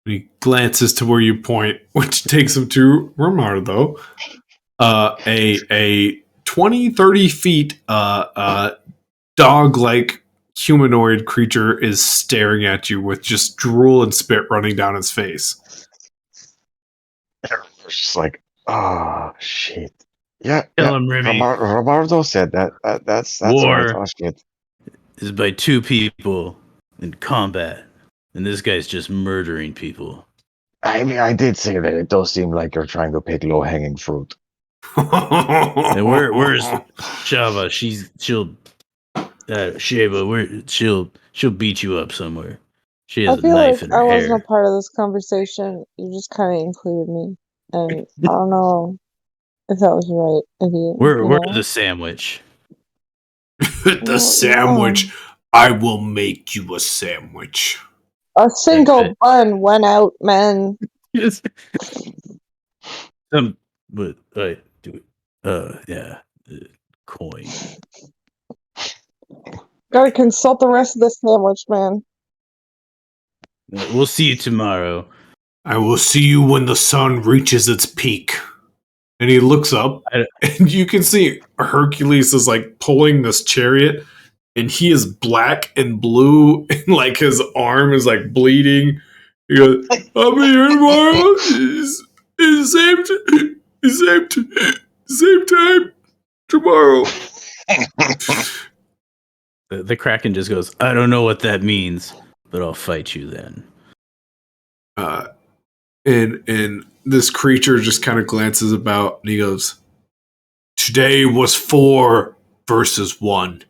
He glances to where you point, which takes him to Romardo. A 20, 30 feet dog-like humanoid creature is staring at you with just drool and spit running down his face. It's just like, oh shit. Yeah, Kill him, Remy. Romardo said that. That's War. right. Oh shit. Is by two people in combat, and this guy's just murdering people. I mean, I did say that. It does seem like you're trying to pick low-hanging fruit. And where's Shava? She'll Shava. She'll beat you up somewhere. She I has a feel knife like in her I hair. wasn't a part of this conversation. You just kind of included me, and I don't know if that was right of you. Where's the sandwich? The sandwich. I will make you a sandwich. A single bun went out, man. Yes. But I do it. Yeah, coin. Gotta consult the rest of the sandwich, man. We'll see you tomorrow. I will see you when the sun reaches its peak. And he looks up, and you can see Hercules is like pulling this chariot, and he is black and blue, and like his arm is like bleeding. He goes, "I'll be here tomorrow. Same time tomorrow." The Kraken just goes, I don't know what that means, but I'll fight you then. And this creature just kind of glances about, and he goes, "Today was 4 versus 1,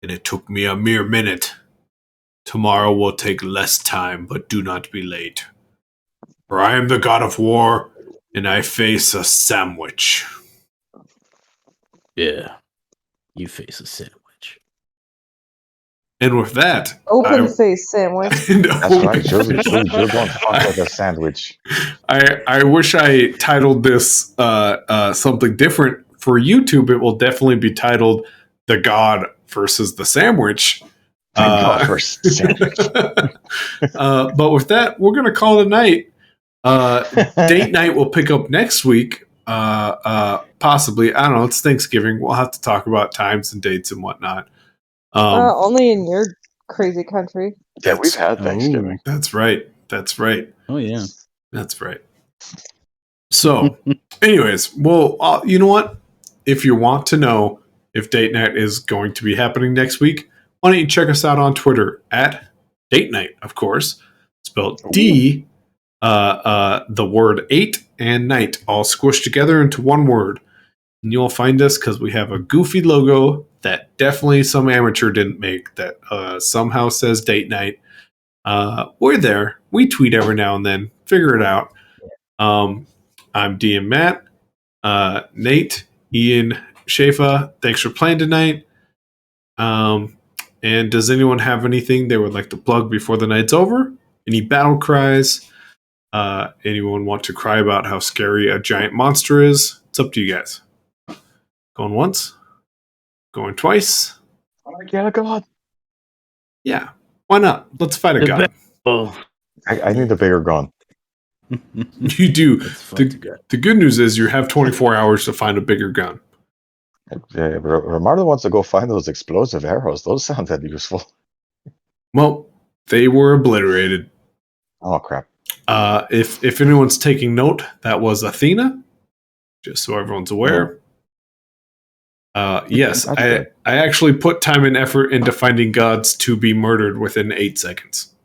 and it took me a mere minute. Tomorrow will take less time, but do not be late. For I am the god of war, and I face a sandwich." Yeah, you face a sandwich. And with that, open face sandwich. That's right. You're going to fuck like a sandwich. I wish I titled this something different. For YouTube, it will definitely be titled "The God versus the Sandwich." God versus the sandwich. But with that, we're going to call it a night. Date night will pick up next week. Possibly. I don't know. It's Thanksgiving. We'll have to talk about times and dates and whatnot. Only in your crazy country. Yeah, we've had Thanksgiving. That's right. Oh, yeah. That's right. So, anyways, well, you know what? If you want to know if date night is going to be happening next week, why don't you check us out on Twitter at date night, of course, spelled D, the word 8 and night, all squished together into one word. And you'll find us because we have a goofy logo that definitely some amateur didn't make that somehow says date night. We're there. We tweet every now and then. Figure it out. I'm D and Matt. Nate, Ian, Shafa, thanks for playing tonight. And does anyone have anything they would like to plug before the night's over? Any battle cries? Anyone want to cry about how scary a giant monster is? It's up to you guys. Going once? Going twice? Yeah, God. Yeah. Why not? Let's fight a god. I need a bigger gun. You do. The good news is you have 24 hours to find a bigger gun. Romardo wants to go find those explosive arrows. Those sound that useful. Well, they were obliterated. Oh, crap. If anyone's taking note, that was Athena. Just so everyone's aware. Yes, I actually put time and effort into finding gods to be murdered within 8 seconds.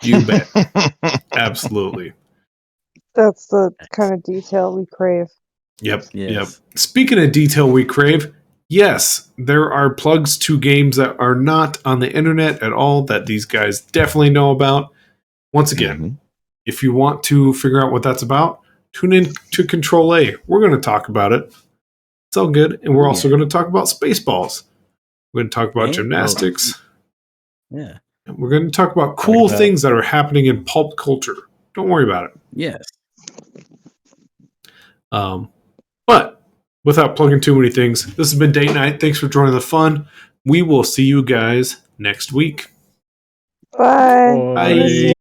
You bet. Absolutely. That's the kind of detail we crave. Yep. Speaking of detail we crave, yes, there are plugs to games that are not on the internet at all that these guys definitely know about. Once again, if you want to figure out what that's about, tune in to Control A. We're going to talk about it. It's all good. And we're also going to talk about Spaceballs. We're going to talk about gymnastics. Yeah. And we're going to talk about cool things that are happening in pulp culture. Don't worry about it. Yes. But without plugging too many things, this has been Date Night. Thanks for joining the fun. We will see you guys next week. Bye. Bye.